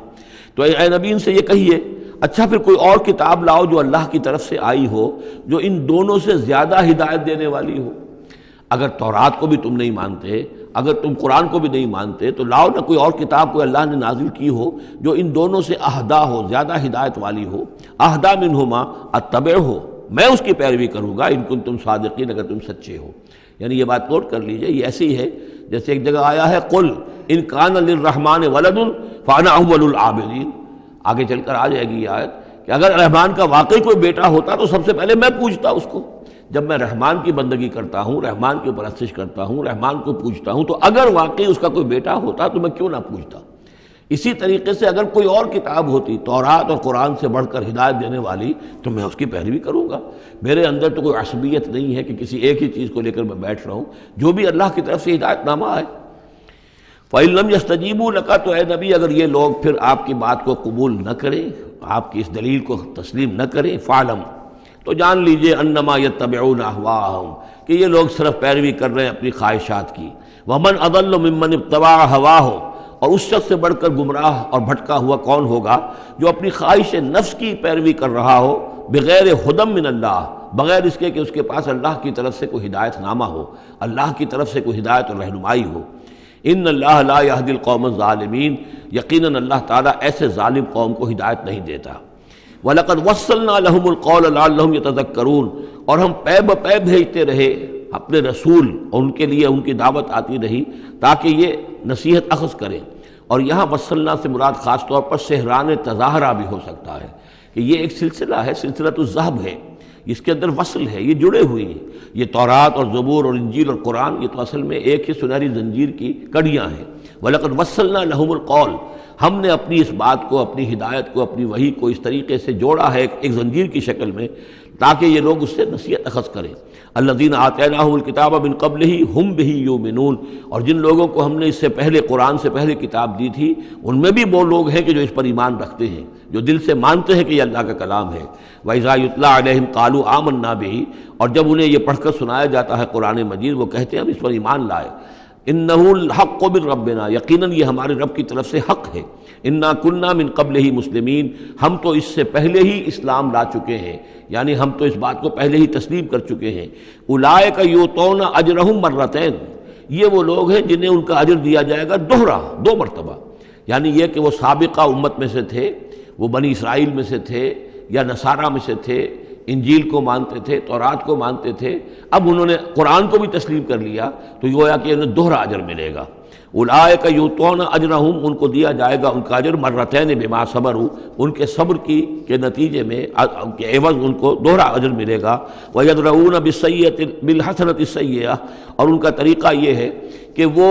تو اے نبی ان سے یہ کہیے اچھا پھر کوئی اور کتاب لاؤ جو اللہ کی طرف سے آئی ہو، جو ان دونوں سے زیادہ ہدایت دینے والی ہو۔ اگر تورات کو بھی تم نہیں مانتے، اگر تم قرآن کو بھی نہیں مانتے، تو لاؤ نہ کوئی اور کتاب کوئی اللہ نے نازل کی ہو جو ان دونوں سے اہدا ہو، زیادہ ہدایت والی ہو۔ اہدا منہما اتبع ہو، میں اس کی پیروی کروں گا ان کنتم صادقین، اگر تم سچے ہو۔ یعنی یہ بات نوٹ کر لیجئے، یہ ایسی ہے جیسے ایک جگہ آیا ہے قل ان کان للرحمن ولد فانا اول العابدین، آگے چل کر آ جائے گی یہ آیت کہ اگر رحمان کا واقعی کوئی بیٹا ہوتا تو سب سے پہلے میں پوجتا اس کو۔ جب میں رحمان کی بندگی کرتا ہوں، رحمان کی پرستش کرتا ہوں، رحمان کو پوجتا ہوں، تو اگر واقعی اس کا کوئی بیٹا ہوتا تو میں کیوں نہ پوجتا۔ اسی طریقے سے اگر کوئی اور کتاب ہوتی تورات اور قرآن سے بڑھ کر ہدایت دینے والی تو میں اس کی پیروی کروں گا۔ میرے اندر تو کوئی عصبیت نہیں ہے کہ کسی ایک ہی چیز کو لے کر میں بیٹھ رہا ہوں، جو بھی اللہ کی طرف سے ہدایت نامہ آئے۔ فَإِن لَمْ يَسْتَجِيبُوا لَكَ، تو اے نبی اگر یہ لوگ پھر آپ کی بات کو قبول نہ کریں، آپ کی اس دلیل کو تسلیم نہ کریں، فَعْلَمْ، تو جان لیجئے انما یتبعون اہواءہم، کہ یہ لوگ صرف پیروی کر رہے ہیں اپنی خواہشات کی۔ ومن اضل ممن اتبع ہواہ، اور اس شخص سے بڑھ کر گمراہ اور بھٹکا ہوا کون ہوگا جو اپنی خواہش نفس کی پیروی کر رہا ہو، بغیر ہدی من اللہ، بغیر اس کے کہ اس کے پاس اللہ کی طرف سے کوئی ہدایت نامہ ہو، اللہ کی طرف سے کوئی ہدایت اور رہنمائی ہو۔ ان اللہ لا یہدی القوم الظالمین، یقیناً اللہ تعالیٰ ایسے ظالم قوم کو ہدایت نہیں دیتا۔ وَلَقَدْ وَصَّلْنَا لَهُمُ الْقَوْلَ لَعَلَّهُمْ يَتَذَكَّرُونَ، اور ہم پے بپے بھیجتے رہے اپنے رسول، اور ان کے لیے ان کی دعوت آتی رہی تاکہ یہ نصیحت اخذ کریں۔ اور یہاں وصلنا سے مراد خاص طور پر سحران تظاہرہ بھی ہو سکتا ہے کہ یہ ایک سلسلہ ہے، سلسلۃ الذہب ہے، اس کے اندر وصل ہے، یہ جڑے ہوئے ہیں، یہ تورات اور زبور اور انجیل اور قرآن، یہ تو اصل میں ایک ہی سنہری زنجیر کی کڑیاں ہیں۔ وَلَقَدْ وَصَّلْنَا لَهُمُ الْقَوْلَ، ہم نے اپنی اس بات کو، اپنی ہدایت کو، اپنی وحی کو اس طریقے سے جوڑا ہے ایک زنجیر کی شکل میں تاکہ یہ لوگ اس سے نصیحت اخذ کریں۔ الذین آتیناہم الکتاب من قبلہ ہم بہ یؤمنون، اور جن لوگوں کو ہم نے اس سے پہلے، قرآن سے پہلے کتاب دی تھی، ان میں بھی وہ لوگ ہیں کہ جو اس پر ایمان رکھتے ہیں، جو دل سے مانتے ہیں کہ یہ اللہ کا کلام ہے۔ وَإِذَا يُتْلَىٰ عَلَيْهِمْ قَالُوا آمَنَّا بِهِ، اور جب انہیں یہ پڑھ کر سنایا جاتا ہے قرآن مجید، وہ کہتے ہیں ہم اس پر ایمان لائے۔ اِنَّهُ الْحَقُّ مِن رَّبِّنَا، یقیناً یہ ہمارے رب کی طرف سے حق ہے۔ اِنَّا كُنَّا مِن قَبْلِهِ مُسْلِمِينَ، ہم تو اس سے پہلے ہی اسلام لا چکے ہیں، یعنی ہم تو اس بات کو پہلے ہی تسلیم کر چکے ہیں۔ اولئک یؤتون اجرہم مرتین، یہ وہ لوگ ہیں جنہیں ان کا اجر دیا جائے گا دوہرا، دو مرتبہ، یعنی یہ کہ وہ سابقہ امت میں سے تھے، وہ بنی اسرائیل میں سے تھے یا نصارہ میں سے تھے، انجیل کو مانتے تھے، تورات کو مانتے تھے، اب انہوں نے قرآن کو بھی تسلیم کر لیا تو گویا کہ انہیں دوہرا اجر ملے گا۔ اولئک یؤتون اجرہم، ان کو دیا جائے گا ان کا اجر مرتین بما صبروا، ان کے صبر کے نتیجے میں کے عوض ان کو دوہرا اجر ملے گا۔ ویدرؤون بالحسنۃ السیئۃ، اور ان کا طریقہ یہ ہے کہ وہ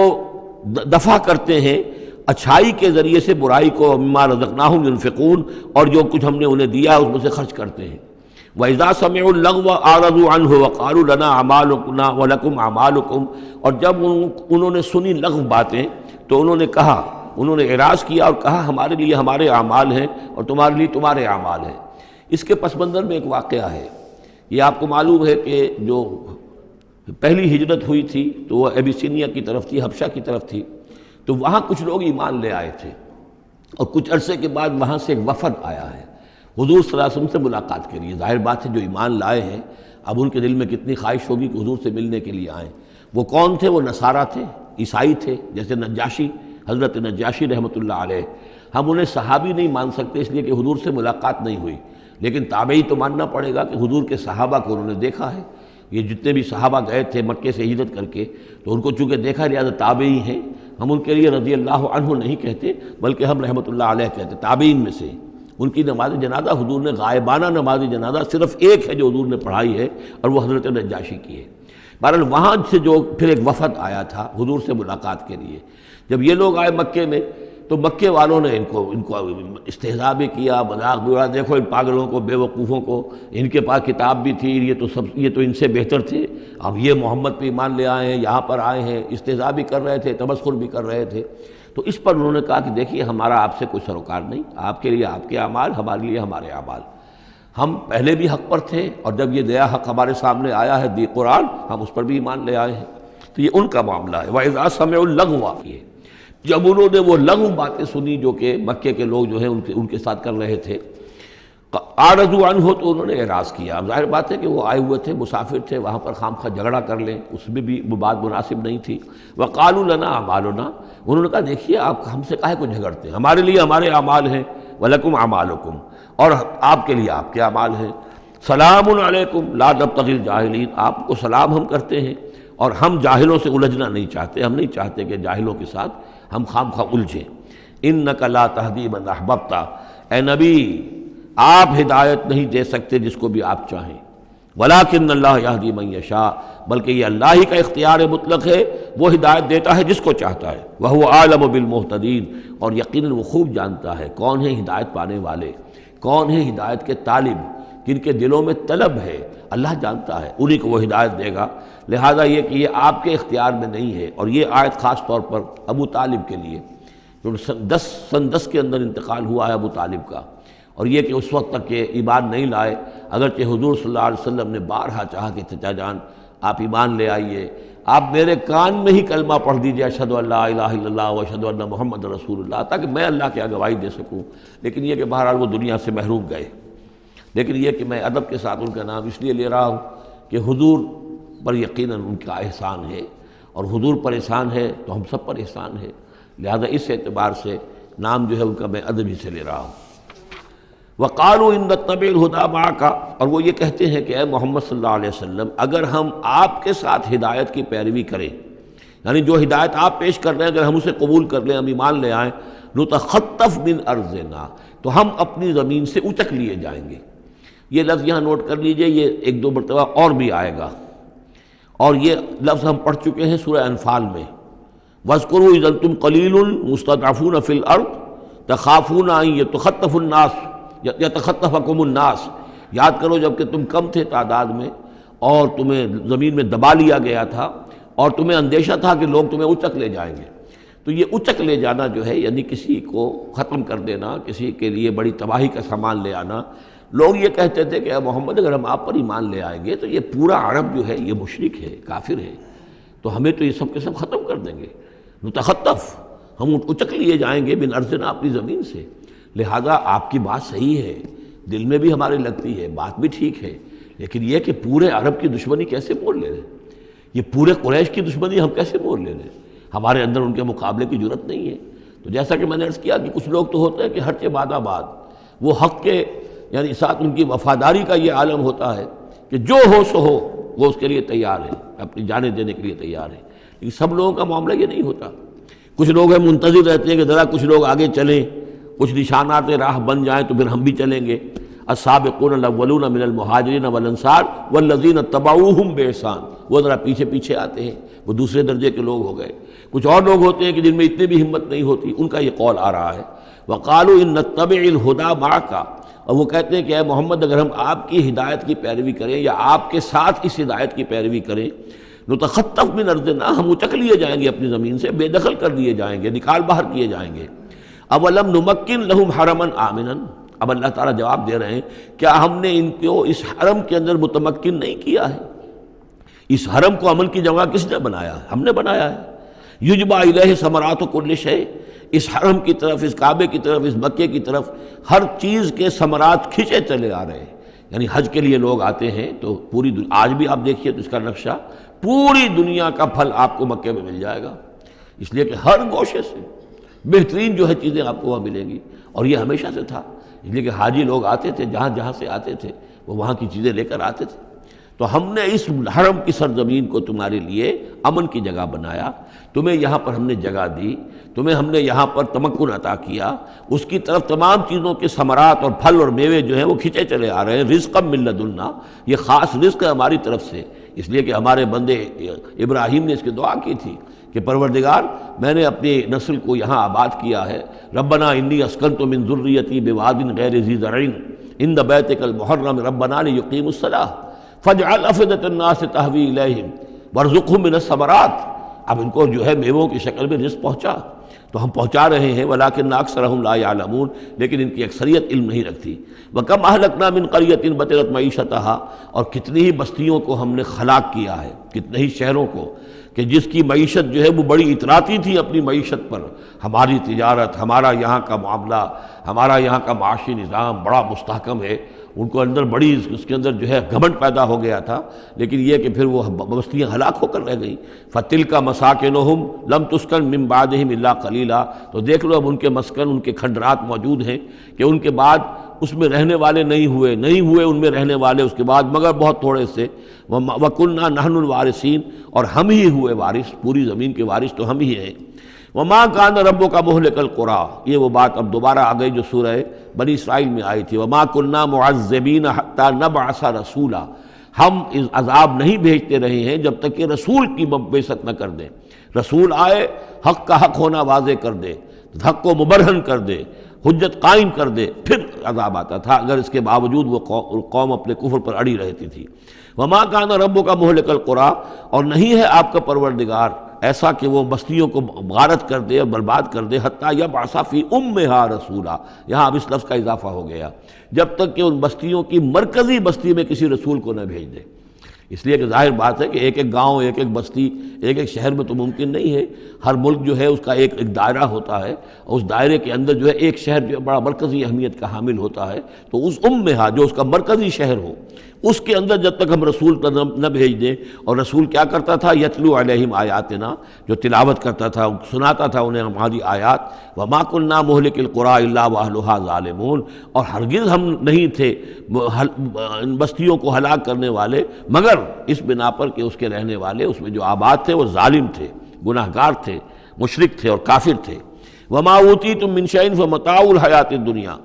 دفع کرتے ہیں اچھائی کے ذریعے سے برائی کو، مما رزقناہم ينفقون، اور جو کچھ ہم نے انہیں دیا اس میں سے خرچ کرتے ہیں۔ وَإِذَا سَمِعُوا اللَّغْوَ أَعْرَضُوا عَنْهُ وَقَالُوا لَنَا أَعْمَالُنَا وَلَكُمْ أَعْمَالُكُمْ، اور جب انہوں نے سنی لغو باتیں تو انہوں نے کہا، انہوں نے اعراض کیا اور کہا ہمارے لیے ہمارے اعمال ہیں اور تمہارے لیے تمہارے اعمال ہیں۔ اس کے پس منظر میں ایک واقعہ ہے، یہ آپ کو معلوم ہے کہ جو پہلی ہجرت ہوئی تھی تو وہ ابیسینیا کی طرف تھی، حبشہ کی طرف تھی، تو وہاں کچھ لوگ ایمان لے آئے تھے، اور کچھ عرصے کے بعد وہاں سے ایک وفد آیا ہے حضور صلی اللہ علیہ وسلم سے ملاقات کے لیے۔ ظاہر بات ہے جو ایمان لائے ہیں اب ان کے دل میں کتنی خواہش ہوگی کہ حضور سے ملنے کے لیے آئیں۔ وہ کون تھے؟ وہ نصارہ تھے، عیسائی تھے، جیسے نجاشی، حضرت نجاشی رحمۃ اللہ علیہ۔ ہم انہیں صحابی نہیں مان سکتے اس لیے کہ حضور سے ملاقات نہیں ہوئی، لیکن تابعی تو ماننا پڑے گا کہ حضور کے صحابہ کو انہوں نے دیکھا ہے۔ یہ جتنے بھی صحابہ گئے تھے مکے سے ہجرت کر کے تو ان کو چونکہ دیکھا لہٰذا تابعی ہیں، ہم ان کے لیے رضی اللہ عنہ نہیں کہتے بلکہ ہم رحمۃ اللہ علیہ کہتے، تابعین میں سے۔ ان کی نماز جنازہ حضور نے غائبانہ نماز جنازہ صرف ایک ہے جو حضور نے پڑھائی ہے اور وہ حضرت نجاشی کی ہے۔ بہرحال وہاں سے جو پھر ایک وفد آیا تھا حضور سے ملاقات کے لیے، جب یہ لوگ آئے مکے میں تو مکے والوں نے ان کو استہزاء بھی کیا، مذاق بھی اڑایا، دیکھو ان پاگلوں کو، بے وقوفوں کو، ان کے پاس کتاب بھی تھی، یہ تو ان سے بہتر تھے، اب یہ محمد پہ ایمان لے آئے ہیں، یہاں پر آئے ہیں، استہزاء بھی کر رہے تھے، تمسخر بھی کر رہے تھے۔ تو اس پر انہوں نے کہا کہ دیکھیے ہمارا آپ سے کوئی سروکار نہیں، آپ کے لیے آپ کے اعمال، ہمارے لیے ہمارے اعمال، ہم پہلے بھی حق پر تھے اور جب یہ نیا حق ہمارے سامنے آیا ہے دی قرآن، ہم اس پر بھی ایمان لے آئے ہیں۔ تو یہ ان کا معاملہ ہے۔ وَإِذَا سَمِعُوا اللَّغْوَ، جب انہوں نے وہ لغو باتیں سنی جو کہ مکے کے لوگ جو ہیں ان کے ساتھ کر رہے تھے، اعرضوا عنہ، تو انہوں نے اعراض کیا۔ اب ظاہر بات ہے کہ وہ آئے ہوئے تھے، مسافر تھے، وہاں پر خام خواہ جھگڑا کر لیں اس میں بھی وہ بات مناسب نہیں تھی۔ وقالوا لنا اعمالنا، انہوں نے کہا دیکھیے آپ ہم سے کاہے کو جھگڑتے ہیں، ہمارے لیے ہمارے اعمال ہیں، ولکم اعمالکم، اور آپ کے لیے آپ کے اعمال ہیں۔ سلام علیکم لا نبتغی الجاہلین، آپ کو سلام ہم کرتے ہیں اور ہم جاہلوں سے الجھنا نہیں چاہتے، ہم نہیں چاہتے کہ جاہلوں کے ساتھ ہم خام خواہ الجھیں۔ انک لا تہدی من احببت، اے نبی آپ ہدایت نہیں دے سکتے جس کو بھی آپ چاہیں، ولیکن اللہ یہدی من یشاء، بلکہ یہ اللہ ہی کا اختیار مطلق ہے، وہ ہدایت دیتا ہے جس کو چاہتا ہے۔ وہو اعلم بالمہتدین، اور یقیناً وہ خوب جانتا ہے کون ہے ہدایت پانے والے، کون ہے ہدایت کے طالب، کن کے دلوں میں طلب ہے، اللہ جانتا ہے، انہی کو وہ ہدایت دے گا۔ لہذا یہ کہ یہ آپ کے اختیار میں نہیں ہے، اور یہ آیت خاص طور پر ابو طالب کے لیے، جو سن 10 کے اندر انتقال ہوا ہے ابو طالب کا، اور یہ کہ اس وقت تک یہ ایمان نہیں لائے، اگرچہ حضور صلی اللہ علیہ وسلم نے بارہا چاہا کہ چچا جان آپ ایمان لے آئیے، آپ میرے کان میں ہی کلمہ پڑھ دیجیے اشہد ان لا الہ الا اللہ و اشہد ان محمد رسول اللہ، تاکہ میں اللہ کی گواہی دے سکوں، لیکن یہ کہ بہرحال وہ دنیا سے محروم گئے۔ لیکن یہ کہ میں ادب کے ساتھ ان کا نام اس لیے لے رہا ہوں کہ حضور پر یقیناً ان کا احسان ہے، اور حضور پر احسان ہے تو ہم سب پر احسان ہے، لہذا اس اعتبار سے نام جو ہے ان کا میں ادب ہی سے لے رہا ہوں۔ وقالوا ان نتبع الہدی معک، اور وہ یہ کہتے ہیں کہ اے محمد صلی اللہ علیہ وسلم اگر ہم آپ کے ساتھ ہدایت کی پیروی کریں، یعنی جو ہدایت آپ پیش کر رہے ہیں اگر ہم اسے قبول کر لیں، ہم ایمان لے آئیں، نتخطف من ارضنا، تو ہم اپنی زمین سے اچک لیے جائیں گے۔ یہ لفظ یہاں نوٹ کر لیجئے، یہ ایک دو مرتبہ اور بھی آئے گا، اور یہ لفظ ہم پڑھ چکے ہیں سورہ انفال میں، وَاذْكُرُوا إِذْ أَنْتُمْ قَلِيلٌ مُسْتَضْعَفُونَ فِي الْأَرْضِ تَخَافُونَ أَنْ يَتَخَطَّفَكُمُ النَّاسُ، یاد کرو جب کہ تم کم تھے تعداد میں اور تمہیں زمین میں دبا لیا گیا تھا اور تمہیں اندیشہ تھا کہ لوگ تمہیں اچک لے جائیں گے۔ تو یہ اچک لے جانا جو ہے یعنی کسی کو ختم کر دینا، کسی کے لیے بڑی تباہی کا سامان لے آنا۔ لوگ یہ کہتے تھے کہ اے محمد اگر ہم آپ پر ایمان لے آئیں گے تو یہ پورا عرب جو ہے یہ مشرک ہے، کافر ہے، تو ہمیں تو یہ سب کے سب ختم کر دیں گے، نتخطف، ہم اچک لیے جائیں گے من ارضنا، اپنی زمین سے۔ لہذا آپ کی بات صحیح ہے، دل میں بھی ہمارے لگتی ہے، بات بھی ٹھیک ہے، لیکن یہ کہ پورے عرب کی دشمنی کیسے مول لے رہے، یہ پورے قریش کی دشمنی ہم کیسے مول لے رہے، ہمارے اندر ان کے مقابلے کی جرت نہیں ہے۔ تو جیسا کہ میں نے عرض کیا کہ کچھ لوگ تو ہوتے ہیں کہ ہر چہ باد آباد، وہ حق کے یعنی ساتھ ان کی وفاداری کا یہ عالم ہوتا ہے کہ جو ہو سو ہو، وہ اس کے لیے تیار ہے، اپنی جانیں دینے کے لیے تیار ہے، لیکن سب لوگوں کا معاملہ یہ نہیں ہوتا۔ کچھ لوگ ہیں منتظر رہتے ہیں کہ ذرا کچھ لوگ آگے چلیں، کچھ نشانات راہ بن جائیں تو پھر ہم بھی چلیں گے۔ السابقون الاولون من المہاجرین والانصار والذین اتبعوہم بإحسان، وہ ذرا پیچھے پیچھے آتے ہیں، وہ دوسرے درجے کے لوگ ہو گئے۔ کچھ اور لوگ ہوتے ہیں کہ جن میں اتنی بھی ہمت نہیں ہوتی، ان کا یہ قول آ رہا ہے، وقالوا ان نتبع الہدی معک، اور وہ کہتے ہیں کہ اے محمد اگر ہم آپ کی ہدایت کی پیروی کریں یا آپ کے ساتھ اس ہدایت کی پیروی کریں، نتخطف من ارضنا، ہم اچک لیے جائیں گے اپنی زمین سے، بے دخل کر دیے جائیں گے، نکال باہر کیے جائیں گے۔ اولم نمکن لہم حرما آمنا، اب اللہ تعالیٰ جواب دے رہے ہیں کیا ہم نے ان کو اس حرم کے اندر متمکن نہیں کیا ہے؟ اس حرم کو عمل کی جگہ کس نے بنایا ہے؟ ہم نے بنایا ہے۔ یجبا الیہ ثمرات کل شیء، اس حرم کی طرف، اس کعبے کی طرف، اس مکے کی طرف ہر چیز کے ثمرات کھنچے چلے آ رہے ہیں۔ یعنی حج کے لیے لوگ آتے ہیں تو پوری آج بھی آپ دیکھیے تو اس کا نقشہ، پوری دنیا کا پھل آپ کو مکے میں مل جائے گا، اس لیے کہ ہر گوشے سے بہترین جو ہے چیزیں آپ کو وہاں ملیں گی، اور یہ ہمیشہ سے تھا، اس لیے کہ حاجی لوگ آتے تھے، جہاں جہاں سے آتے تھے وہ وہاں کی چیزیں لے کر آتے تھے۔ تو ہم نے اس حرم کی سرزمین کو تمہارے لیے امن کی جگہ بنایا، تمہیں یہاں پر ہم نے جگہ دی، تمہیں ہم نے یہاں پر تمکن عطا کیا، اس کی طرف تمام چیزوں کے ثمرات اور پھل اور میوے جو ہیں وہ کھنچے چلے آ رہے ہیں۔ رزقا من لدنا، یہ خاص رزق ہے ہماری طرف سے، اس لیے کہ ہمارے بندے ابراہیم نے اس کی دعا کی تھی کہ پروردگار میں نے اپنی نسل کو یہاں آباد کیا ہے، ربنا انی اسکنت من ذریتی بواد غیر ذی زرع عند بیتک المحرم ربنا لیقیموا الصلاۃ فاجعل افئدۃ الناس تہوی الیہم وارزقہم من الثمرات۔ اب ان کو جو ہے میووں کی شکل میں رزق پہنچا تو ہم پہنچا رہے ہیں، ولکن اکثرہم لا یعلمون، لیکن ان کی اکثریت علم نہیں رکھتی۔ وکم اہلکنا من قریۃ بطرت معیشتها، اور کتنی ہی بستیوں کو ہم نے ہلاک کیا ہے، کتنے ہی شہروں کو کہ جس کی معیشت جو ہے وہ بڑی اتراتی تھی اپنی معیشت پر، ہماری تجارت، ہمارا یہاں کا معاملہ، ہمارا یہاں کا معاشی نظام بڑا مستحکم ہے، ان کو اندر بڑی اس کے اندر جو ہے گھمنڈ پیدا ہو گیا تھا، لیکن یہ کہ پھر وہ بستیاں ہلاک ہو کر رہ گئیں۔ فَتِلْكَ مَسَاكِنُهُمْ لَمْ تُسْكَنْ مِنْ بَعْدِهِمْ إِلَّا قَلِيلًا، تو دیکھ لو اب ان کے مسکن، ان کے کھنڈرات موجود ہیں کہ ان کے بعد اس میں رہنے والے نہیں ہوئے ان میں رہنے والے اس کے بعد مگر بہت تھوڑے سے۔ وَكُنَّا نَحْنُ الْوَارِثِينَ، اور ہم ہی ہوئے وارث، پوری زمین کے وارث تو ہم ہی ہیں۔ وَمَا كَانَ رَبُّكَ مُهْلِكَ الْقُرَىٰ، یہ وہ بات اب دوبارہ آ گئی جو سورہ بنی اسرائیل میں آئی تھی، وَمَا كُنَّا مُعَذِّبِينَ حَتَّىٰ نَبْعَثَ رَسُولًا، ہم اس عذاب نہیں بھیجتے رہے ہیں جب تک کہ رسول کی بعثت نہ کر دیں، رسول آئے حق کا حق ہونا واضح کر دے، حق کو مبرہن کر دے، حجت قائم کر دے، پھر عذاب آتا تھا، اگر اس کے باوجود وہ قوم اپنے کفر پر اڑی رہتی تھی۔ وَمَا كَانَ رَبُّكَ مُهْلِكَ الْقُرَىٰ، اور نہیں ہے آپ کا پروردگار ایسا کہ وہ بستیوں کو غارت کر دے اور برباد کر دے، حتیٰ یبعث فی امہا رسولا، یہاں اب اس لفظ کا اضافہ ہو گیا، جب تک کہ ان بستیوں کی مرکزی بستی میں کسی رسول کو نہ بھیج دے۔ اس لیے کہ ظاہر بات ہے کہ ایک ایک گاؤں، ایک ایک بستی، ایک ایک شہر میں تو ممکن نہیں ہے، ہر ملک جو ہے اس کا ایک دائرہ ہوتا ہے، اور اس دائرے کے اندر جو ہے ایک شہر جو بڑا مرکزی اہمیت کا حامل ہوتا ہے، تو اس امہا جو اس کا مرکزی شہر ہو، اس کے اندر جب تک ہم رسول نہ بھیج دیں، اور رسول کیا کرتا تھا، یتلو علیہم آیاتنا، جو تلاوت کرتا تھا، سناتا تھا انہیں ہماری آیات، وما كنا مہلک القری الا واہلھا ظالمون، اور ہرگز ہم نہیں تھے ان بستیوں کو ہلاک کرنے والے مگر اس بنا پر کہ اس کے رہنے والے اس میں جو آباد تھے وہ ظالم تھے، گناہ گار تھے، مشرک تھے اور کافر تھے۔ وما اوتیتم من شیء فمتاع الحیات الدنیا،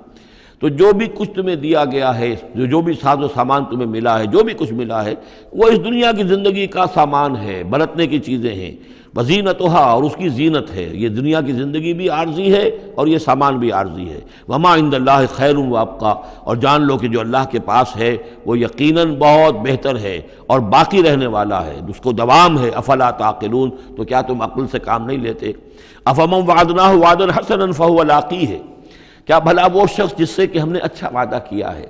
تو جو بھی کچھ تمہیں دیا گیا ہے، جو بھی ساز و سامان تمہیں ملا ہے، جو بھی کچھ ملا ہے، وہ اس دنیا کی زندگی کا سامان ہے، برتنے کی چیزیں ہیں، وزینتھا، اور اس کی زینت ہے۔ یہ دنیا کی زندگی بھی عارضی ہے اور یہ سامان بھی عارضی ہے۔ وما عند اللہ خیر وابقیٰ، اور جان لو کہ جو اللہ کے پاس ہے وہ یقیناً بہت بہتر ہے اور باقی رہنے والا ہے، اس کو دوام ہے۔ افلا تعقلون، تو کیا تم عقل سے کام نہیں لیتے؟ افمن وعدناہ وعدا حسنا فہو لاقیہ، کیا بھلا وہ شخص جس سے کہ ہم نے اچھا وعدہ کیا ہے،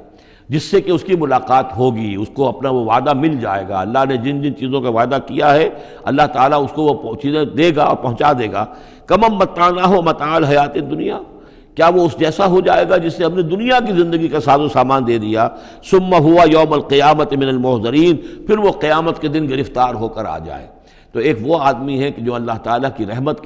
جس سے کہ اس کی ملاقات ہوگی، اس کو اپنا وہ وعدہ مل جائے گا، اللہ نے جن جن چیزوں کا وعدہ کیا ہے اللہ تعالیٰ اس کو وہ چیزیں دے گا اور پہنچا دے گا۔ کمم متعناہ متاع الحیات الدنیا، کیا وہ اس جیسا ہو جائے گا جس سے ہم نے دنیا کی زندگی کا ساز و سامان دے دیا؟ ثم ہوا یوم القیامت من المحضرین، پھر وہ قیامت کے دن گرفتار ہو کر آ جائے۔ تو ایک وہ آدمی ہے کہ جو اللہ تعالیٰ کی رحمت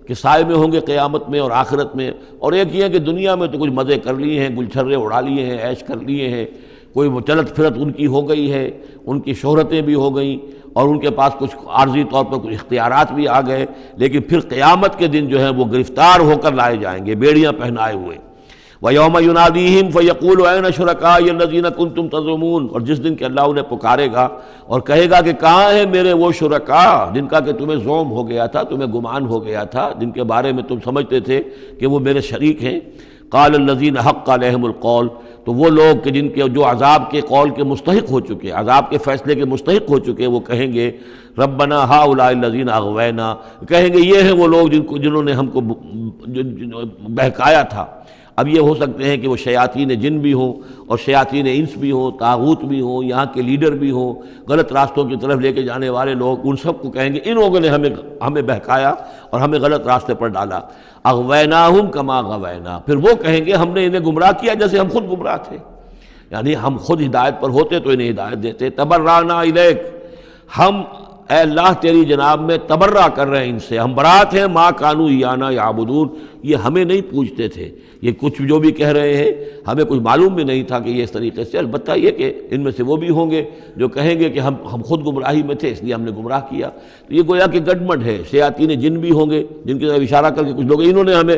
کے سائے میں ہوں گے قیامت میں اور آخرت میں، اور ایک یہ ہے کہ دنیا میں تو کچھ مزے کر لیے ہیں، گل چھرے اڑا لیے ہیں، عیش کر لیے ہیں، کوئی وہ چلت پھرت ان کی ہو گئی ہے، ان کی شہرتیں بھی ہو گئیں اور ان کے پاس کچھ عارضی طور پر کچھ اختیارات بھی آ گئے، لیکن پھر قیامت کے دن جو ہے وہ گرفتار ہو کر لائے جائیں گے بیڑیاں پہنائے ہوئے۔ وَيَوْمَ يُنَادِيهِمْ فَيَقُولُ أَيْنَ شُرَكَائِيَ الَّذِينَ كُنتُمْ تَزْعُمُونَ، اور جس دن کہ اللہ انہیں پکارے گا اور کہے گا کہ کہاں ہیں میرے وہ شرکاء جن کا کہ تمہیں زوم ہو گیا تھا، تمہیں گمان ہو گیا تھا، جن کے بارے میں تم سمجھتے تھے کہ وہ میرے شریک ہیں۔ قال الذین حق علیہم القول، تو وہ لوگ کہ جن کے جو عذاب کے قول کے مستحق ہو چکے، عذاب کے فیصلے کے مستحق ہو چکے، وہ کہیں گے ربنا ہؤلاء الذین اغوینا، کہیں گے یہ ہیں وہ لوگ جنہوں نے ہم کو بہکایا تھا۔ اب یہ ہو سکتے ہیں کہ وہ شیاطین جن بھی ہوں اور شیاطین انس بھی ہوں، طاغوت بھی ہوں، یہاں کے لیڈر بھی ہوں، غلط راستوں کی طرف لے کے جانے والے لوگ، ان سب کو کہیں گے ان لوگوں نے ہمیں بہکایا اور ہمیں غلط راستے پر ڈالا۔ اغویناہم کما غوینا، پھر وہ کہیں گے ہم نے انہیں گمراہ کیا جیسے ہم خود گمراہ تھے، یعنی ہم خود ہدایت پر ہوتے تو انہیں ہدایت دیتے۔ تبرأنا الیک، ہم اے اللہ تیری جناب میں تبرہ کر رہے ہیں ان سے، ہم برات ہیں، ما کانوا ایانا یعبدون، یہ ہمیں نہیں پوجتے تھے، یہ کچھ جو بھی کہہ رہے ہیں ہمیں کچھ معلوم بھی نہیں تھا کہ یہ اس طریقے سے، البتہ یہ کہ ان میں سے وہ بھی ہوں گے جو کہیں گے کہ ہم خود گمراہی میں تھے اس لیے ہم نے گمراہ کیا۔ تو یہ گویا کہ گڈمڈ ہے، شیاطین جن بھی ہوں گے جن کی طرف اشارہ کر کے کچھ لوگ انہوں نے ہمیں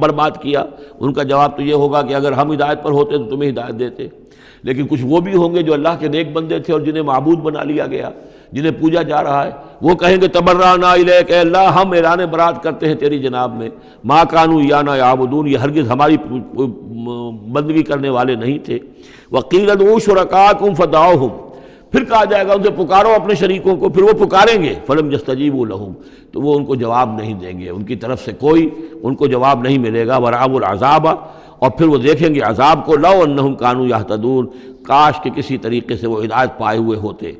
برباد کیا، ان کا جواب تو یہ ہوگا کہ اگر ہم ہدایت پر ہوتے تو تمہیں ہدایت دیتے۔ لیکن کچھ وہ بھی ہوں گے جو اللہ کے نیک بندے تھے اور جنہیں معبود بنا لیا گیا، جنہیں پوجا جا رہا ہے، وہ کہیں گے تبرأنا الیک، اے اللہ ہم اعلان برات کرتے ہیں تیری جناب میں، ما کانوا ایانا یعبدون، یہ ہرگز ہماری بندگی کرنے والے نہیں تھے۔ وقیل ادعوا شرکاءکم فدعوہم، پھر کہا جائے گا ان سے پکارو اپنے شریکوں کو، پھر وہ پکاریں گے، فلم یستجیبوا لہم، تو وہ ان کو جواب نہیں دیں گے، ان کی طرف سے کوئی ان کو جواب نہیں ملے گا۔ ورأوا العذاب، اور پھر وہ دیکھیں گے عذاب کو، لو انہم کانوا یہتدون، کاش کہ کسی طریقے سے وہ ہدایت پائے ہوئے ہوتے۔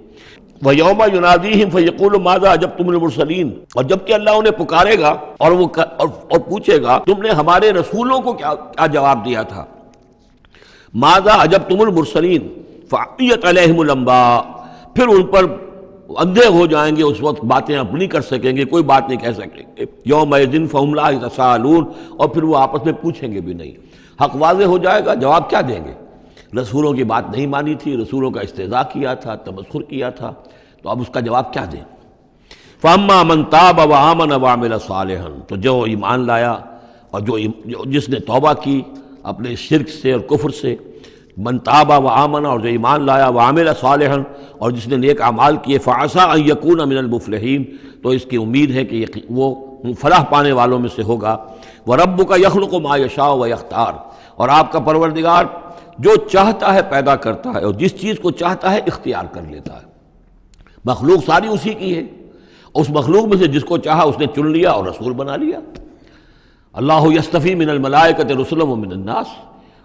وَيَوْمَ يُنَادِيهِمْ فَيَقُولُ مَاذَا أَجَبْتُمُ الْمُرْسَلِينَ، اور جب کہ اللہ انہیں پکارے گا اور پوچھے گا تم نے ہمارے رسولوں کو کیا جواب دیا تھا۔ مَاذَا أَجَبْتُمُ الْمُرْسَلِينَ فَعِّيَتْ عَلَيْهِمُ الْأَنْبَاءُ، پھر ان پر اندھے ہو جائیں گے، اس وقت باتیں اب نہیں کر سکیں گے، کوئی بات نہیں کہہ سکیں گے۔ يَوْمَئِذٍ فَهُمْ لَا يَتَسَاءَلُونَ، اور پھر وہ آپس میں پوچھیں گے بھی نہیں، حق واضح ہو جائے گا، جواب کیا دیں گے؟ رسولوں کی بات نہیں مانی تھی، رسولوں کا استہزاء کیا تھا، تمسخر کیا تھا، تو اب اس کا جواب کیا دیں؟ فَأَمَّا مَن تَابَ وَآمَنَ وَعَمِلَ صَالِحًا، تو جو ایمان لایا اور جس نے توبہ کی اپنے شرک سے اور کفر سے، من تاب وآمن، اور جو ایمان لایا، وعمل صالحا، اور جس نے نیک اعمال کیے، فعسى ان یکون من المفلحین، تو اس کی امید ہے کہ وہ فلاح پانے والوں میں سے ہوگا۔ وربک یخلق ما یشاء ویختار، اور آپ کا پروردگار جو چاہتا ہے پیدا کرتا ہے اور جس چیز کو چاہتا ہے اختیار کر لیتا ہے۔ مخلوق ساری اسی کی ہے، اس مخلوق میں سے جس کو چاہا اس نے چن لیا اور رسول بنا لیا۔ اللہ یصطفی من الملائکۃ رسلا ومن الناس،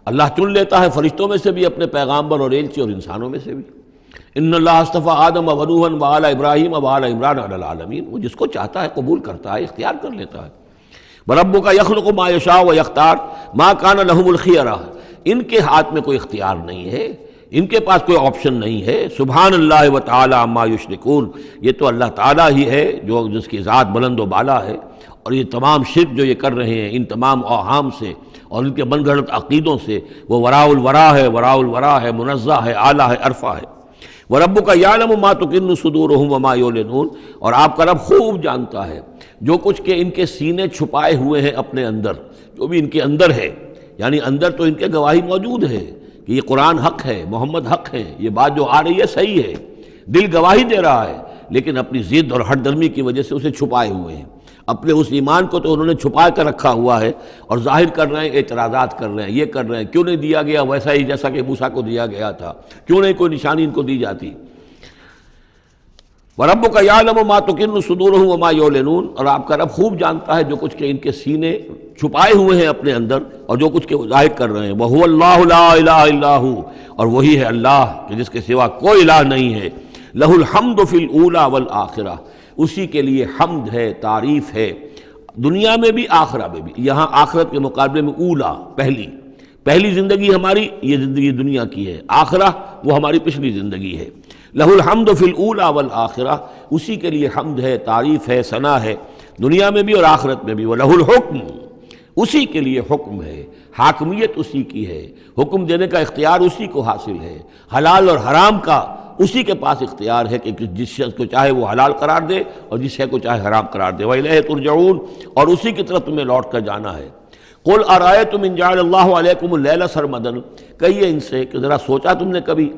اللہ چن لیتا ہے فرشتوں میں سے بھی اپنے پیغامبر اور ایلچی، اور انسانوں میں سے بھی۔ ان اللہ اصطفیٰ آدم ونوحا وآل ابراہیم وآل عمران علی العالمین، وہ جس کو چاہتا ہے قبول کرتا ہے، اختیار کر لیتا ہے۔ وربک یخلق ما یشاء ویختار ما کان لهم الخیرہ، ان کے ہاتھ میں کوئی اختیار نہیں ہے، ان کے پاس کوئی آپشن نہیں ہے۔ سبحان اللہ وتعالی عما یشرکون، یہ تو اللہ تعالیٰ ہی ہے جو جس کی ذات بلند و بالا ہے، اور یہ تمام شرک جو یہ کر رہے ہیں ان تمام اوہام سے اور ان کے من گھڑت عقیدوں سے، وہ وراء الورا ہے، وراء الورا ہے، منزہ ہے، اعلیٰ ہے، عرفہ ہے۔ وَرَبُّكَ يَعْلَمُ مَا تُكِنُّ صُدُورُهُمْ وَمَا يُعْلِنُونَ، اور آپ کا رب خوب جانتا ہے جو کچھ کہ ان کے سینے چھپائے ہوئے ہیں اپنے اندر، جو بھی ان کے اندر ہے، یعنی اندر تو ان کے گواہی موجود ہے کہ یہ قرآن حق ہے، محمد حق ہے، یہ بات جو آ رہی ہے صحیح ہے، دل گواہی دے رہا ہے، لیکن اپنی ضد اور ہٹ درمی کی وجہ سے اسے چھپائے ہوئے ہیں۔ اپنے اس ایمان کو تو انہوں نے چھپا کر رکھا ہوا ہے اور ظاہر کر رہے ہیں، اعتراضات کر رہے ہیں، یہ کر رہے ہیں کیوں نہیں دیا گیا ویسا ہی جیسا کہ موسیٰ کو دیا گیا تھا، کیوں نہیں کوئی نشانی ان کو دی جاتی۔ وَرَبُّكَ يَعْلَمُ مَا تُكِنُّ صُدُورُهُمْ وَمَا يُعْلِنُونَ، اور آپ کا رب خوب جانتا ہے جو کچھ کہ ان کے سینے چھپائے ہوئے ہیں اپنے اندر اور جو کچھ کہ وہ ظاہر کر رہے ہیں۔ وَهُوَ اللَّهُ لَا إِلَٰهَ إِلَّا هُوَ، اور وہی ہے اللہ کہ جس کے سوا کوئی الہ نہیں ہے۔ لَهُ الْحَمْدُ فِي الْأُولَىٰ وَالْآخِرَةِ، اسی کے لیے حمد ہے، تعریف ہے، دنیا میں بھی آخرہ میں بھی۔ یہاں آخرت کے مقابلے میں اولا، پہلی زندگی ہماری یہ زندگی دنیا کی ہے، آخرہ وہ ہماری پچھلی زندگی ہے۔ لہ الحمد فی الاولی والآخرہ، اسی کے لیے حمد ہے، تعریف ہے، ثنا ہے، دنیا میں بھی اور آخرت میں بھی۔ وَلَهُ الْحُکْمُ، اسی کے لیے حکم ہے، حاکمیت اسی کی ہے، حکم دینے کا اختیار اسی کو حاصل ہے، حلال اور حرام کا اسی کے پاس اختیار ہے کہ جس شخص کو چاہے وہ حلال قرار دے اور جس شے کو چاہے حرام قرار دے۔ وَإِلَيْهِ تُرْجَعُونَ، اور اسی کی طرف تمہیں لوٹ کر جانا ہے۔ قُلْ أَرَأَيْتُمْ إِنْ جَعَلَ اللَّهُ عَلَيْكُمُ اللَّيْلَ سَرْمَدًا، کہیے ان سے کہ ذرا سوچا تم نے کبھی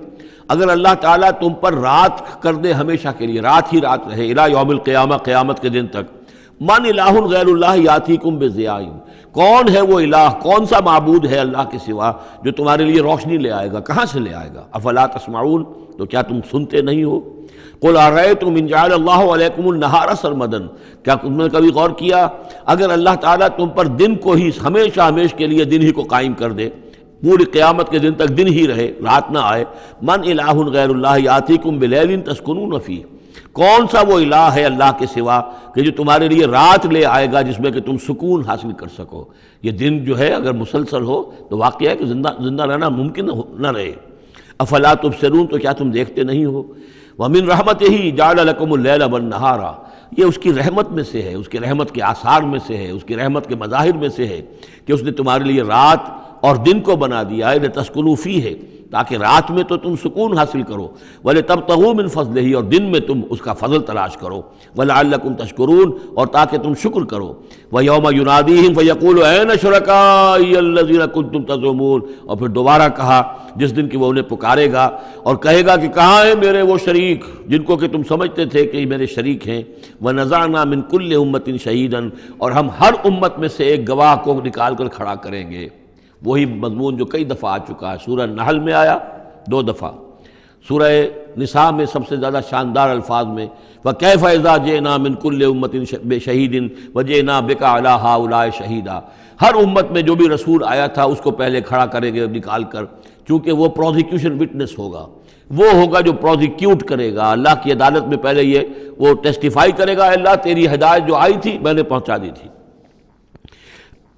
اگر اللہ تعالیٰ تم پر رات کر دے ہمیشہ کے لیے، رات ہی رات رہے، الی یوم القیامہ، قیامت کے دن تک، من الہ غیر اللہ یاتیکم بضیاء، کون ہے وہ الہ، کون سا معبود ہے اللہ کے سوا جو تمہارے لیے روشنی لے آئے گا، کہاں سے لے آئے گا؟ افلا تسمعون، تو کیا تم سنتے نہیں ہو؟ قل ارأیتم ان جعل اللہ علیکم النہار سرمدا، کیا تم نے کبھی غور کیا اگر اللہ تعالیٰ تم پر دن کو ہی ہمیشہ کے لیے دن ہی کو قائم کر دے، پوری قیامت کے دن تک دن ہی رہے، رات نہ آئے، من الہ غیر اللہ یاتیکم بلیل تسکنون فیہ، کون سا وہ الہ ہے اللہ کے سوا کہ جو تمہارے لیے رات لے آئے گا جس میں کہ تم سکون حاصل کر سکو؟ یہ دن جو ہے اگر مسلسل ہو تو واقعہ ہے کہ زندہ رہنا ممکن نہ رہے۔ افلا تبصرون، تو کیا تم دیکھتے نہیں ہو؟ ومن رحمتہ جعل لکم اللیل والنہار، یہ اس کی رحمت میں سے ہے، اس کی رحمت کے آثار میں سے ہے، اس کی رحمت کے مظاہر میں سے ہے کہ اس نے تمہارے لیے رات اور دن کو بنا دیا ہے، لتسکنوا فیہ، تاکہ رات میں تو تم سکون حاصل کرو، وَلِتَبْتَغُوا مِنْ فَضْلِهِ، اور دن میں تم اس کا فضل تلاش کرو، وَلَعَلَّكُمْ تَشْكُرُونَ، اور تاکہ تم شکر کرو۔ وَيَوْمَ يُنَادِيهِمْ فَيَقُولُ أَيْنَ شُرَكَائِيَ الَّذِينَ كُنتُمْ تَزْعُمُونَ، اور پھر دوبارہ کہا جس دن کہ وہ انہیں پکارے گا اور کہے گا کہ کہاں ہیں میرے وہ شریک جن کو کہ تم سمجھتے تھے کہ یہ میرے شریک ہیں۔ وَنَزَعْنَا مِنْ كُلِّ أُمَّةٍ شَهِيدًا، اور ہم ہر امت میں سے ایک گواہ کو نکال کر کھڑا کریں گے۔ وہی مضمون جو کئی دفعہ آ چکا ہے، سورہ نحل میں آیا 2 دفعہ، سورہ نساء میں سب سے زیادہ شاندار الفاظ میں وَكَيْفَ إِذَا جِئْنَا مِنْ كُلِّ أُمَّةٍ بِشَهِيدٍ وَجِئْنَا بِكَ عَلَىٰ هَٰؤُلَاءِ شَهِيدًا، ہر امت میں جو بھی رسول آیا تھا اس کو پہلے کھڑا کریں گے نکال کر، چونکہ وہ پروزیکیوشن وٹنس ہوگا، وہ ہوگا جو پروزیکیوٹ کرے گا اللہ کی عدالت میں، پہلے یہ وہ ٹیسٹیفائی کرے گا، اللہ تیری ہدایت جو آئی تھی میں نے پہنچا دی تھی۔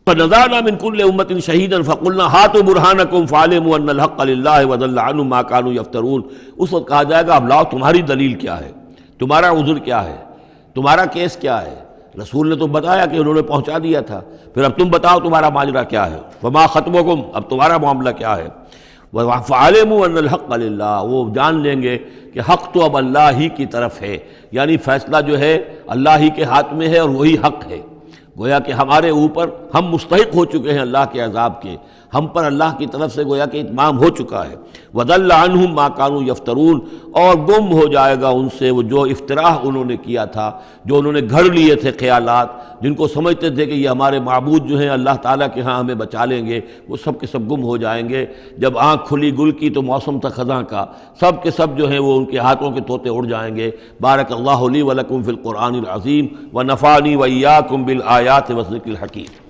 فَنَزَعْنَا مِنْ كُلِّ أُمَّةٍ شَهِيدًا فَقُلْنَا هَاتُوا بُرْهَانَكُمْ فَعَلِمُوا أَنَّ الْحَقَّ لِلَّهِ وَضَلَّ عَنْهُمْ مَا كَانُوا يَفْتَرُونَ، اس وقت کہا جائے گا اب لاؤ تمہاری دلیل کیا ہے، تمہارا عذر کیا ہے، تمہارا کیس کیا ہے؟ رسول نے تو بتایا کہ انہوں نے پہنچا دیا تھا، پھر اب تم بتاؤ تمہارا ماجرا کیا ہے، فَمَا خَطْبُكُمْ، اب تمہارا معاملہ کیا ہے؟ فَعَلِمُوا أَنَّ الْحَقَّ لِلَّهِ، وہ جان لیں گے کہ حق تو اب اللہ ہی کی طرف ہے، یعنی فیصلہ جو ہے اللہ ہی کے ہاتھ میں ہے اور وہی حق ہے۔ گویا کہ ہمارے اوپر ہم مستحق ہو چکے ہیں اللہ کے عذاب کے، ہم پر اللہ کی طرف سے گویا کہ اتمام ہو چکا ہے۔ وَضَلَّ عَنْهُمْ مَا كَانُوا يَفْتَرُونَ، اور گم ہو جائے گا ان سے وہ جو افتراء انہوں نے کیا تھا، جو انہوں نے گھڑ لیے تھے خیالات، جن کو سمجھتے تھے کہ یہ ہمارے معبود جو ہیں اللہ تعالیٰ کے ہاں ہمیں بچا لیں گے، وہ سب کے سب گم ہو جائیں گے۔ جب آنکھ کھلی گل کی تو موسم تھا خزاں کا، سب کے سب جو ہیں وہ ان کے ہاتھوں کے طوطے اڑ جائیں گے۔ بارک اللہ لی ولکم فی القرآن العظیم ونفعنی وإیاکم بالآیات والذکر الحکیم۔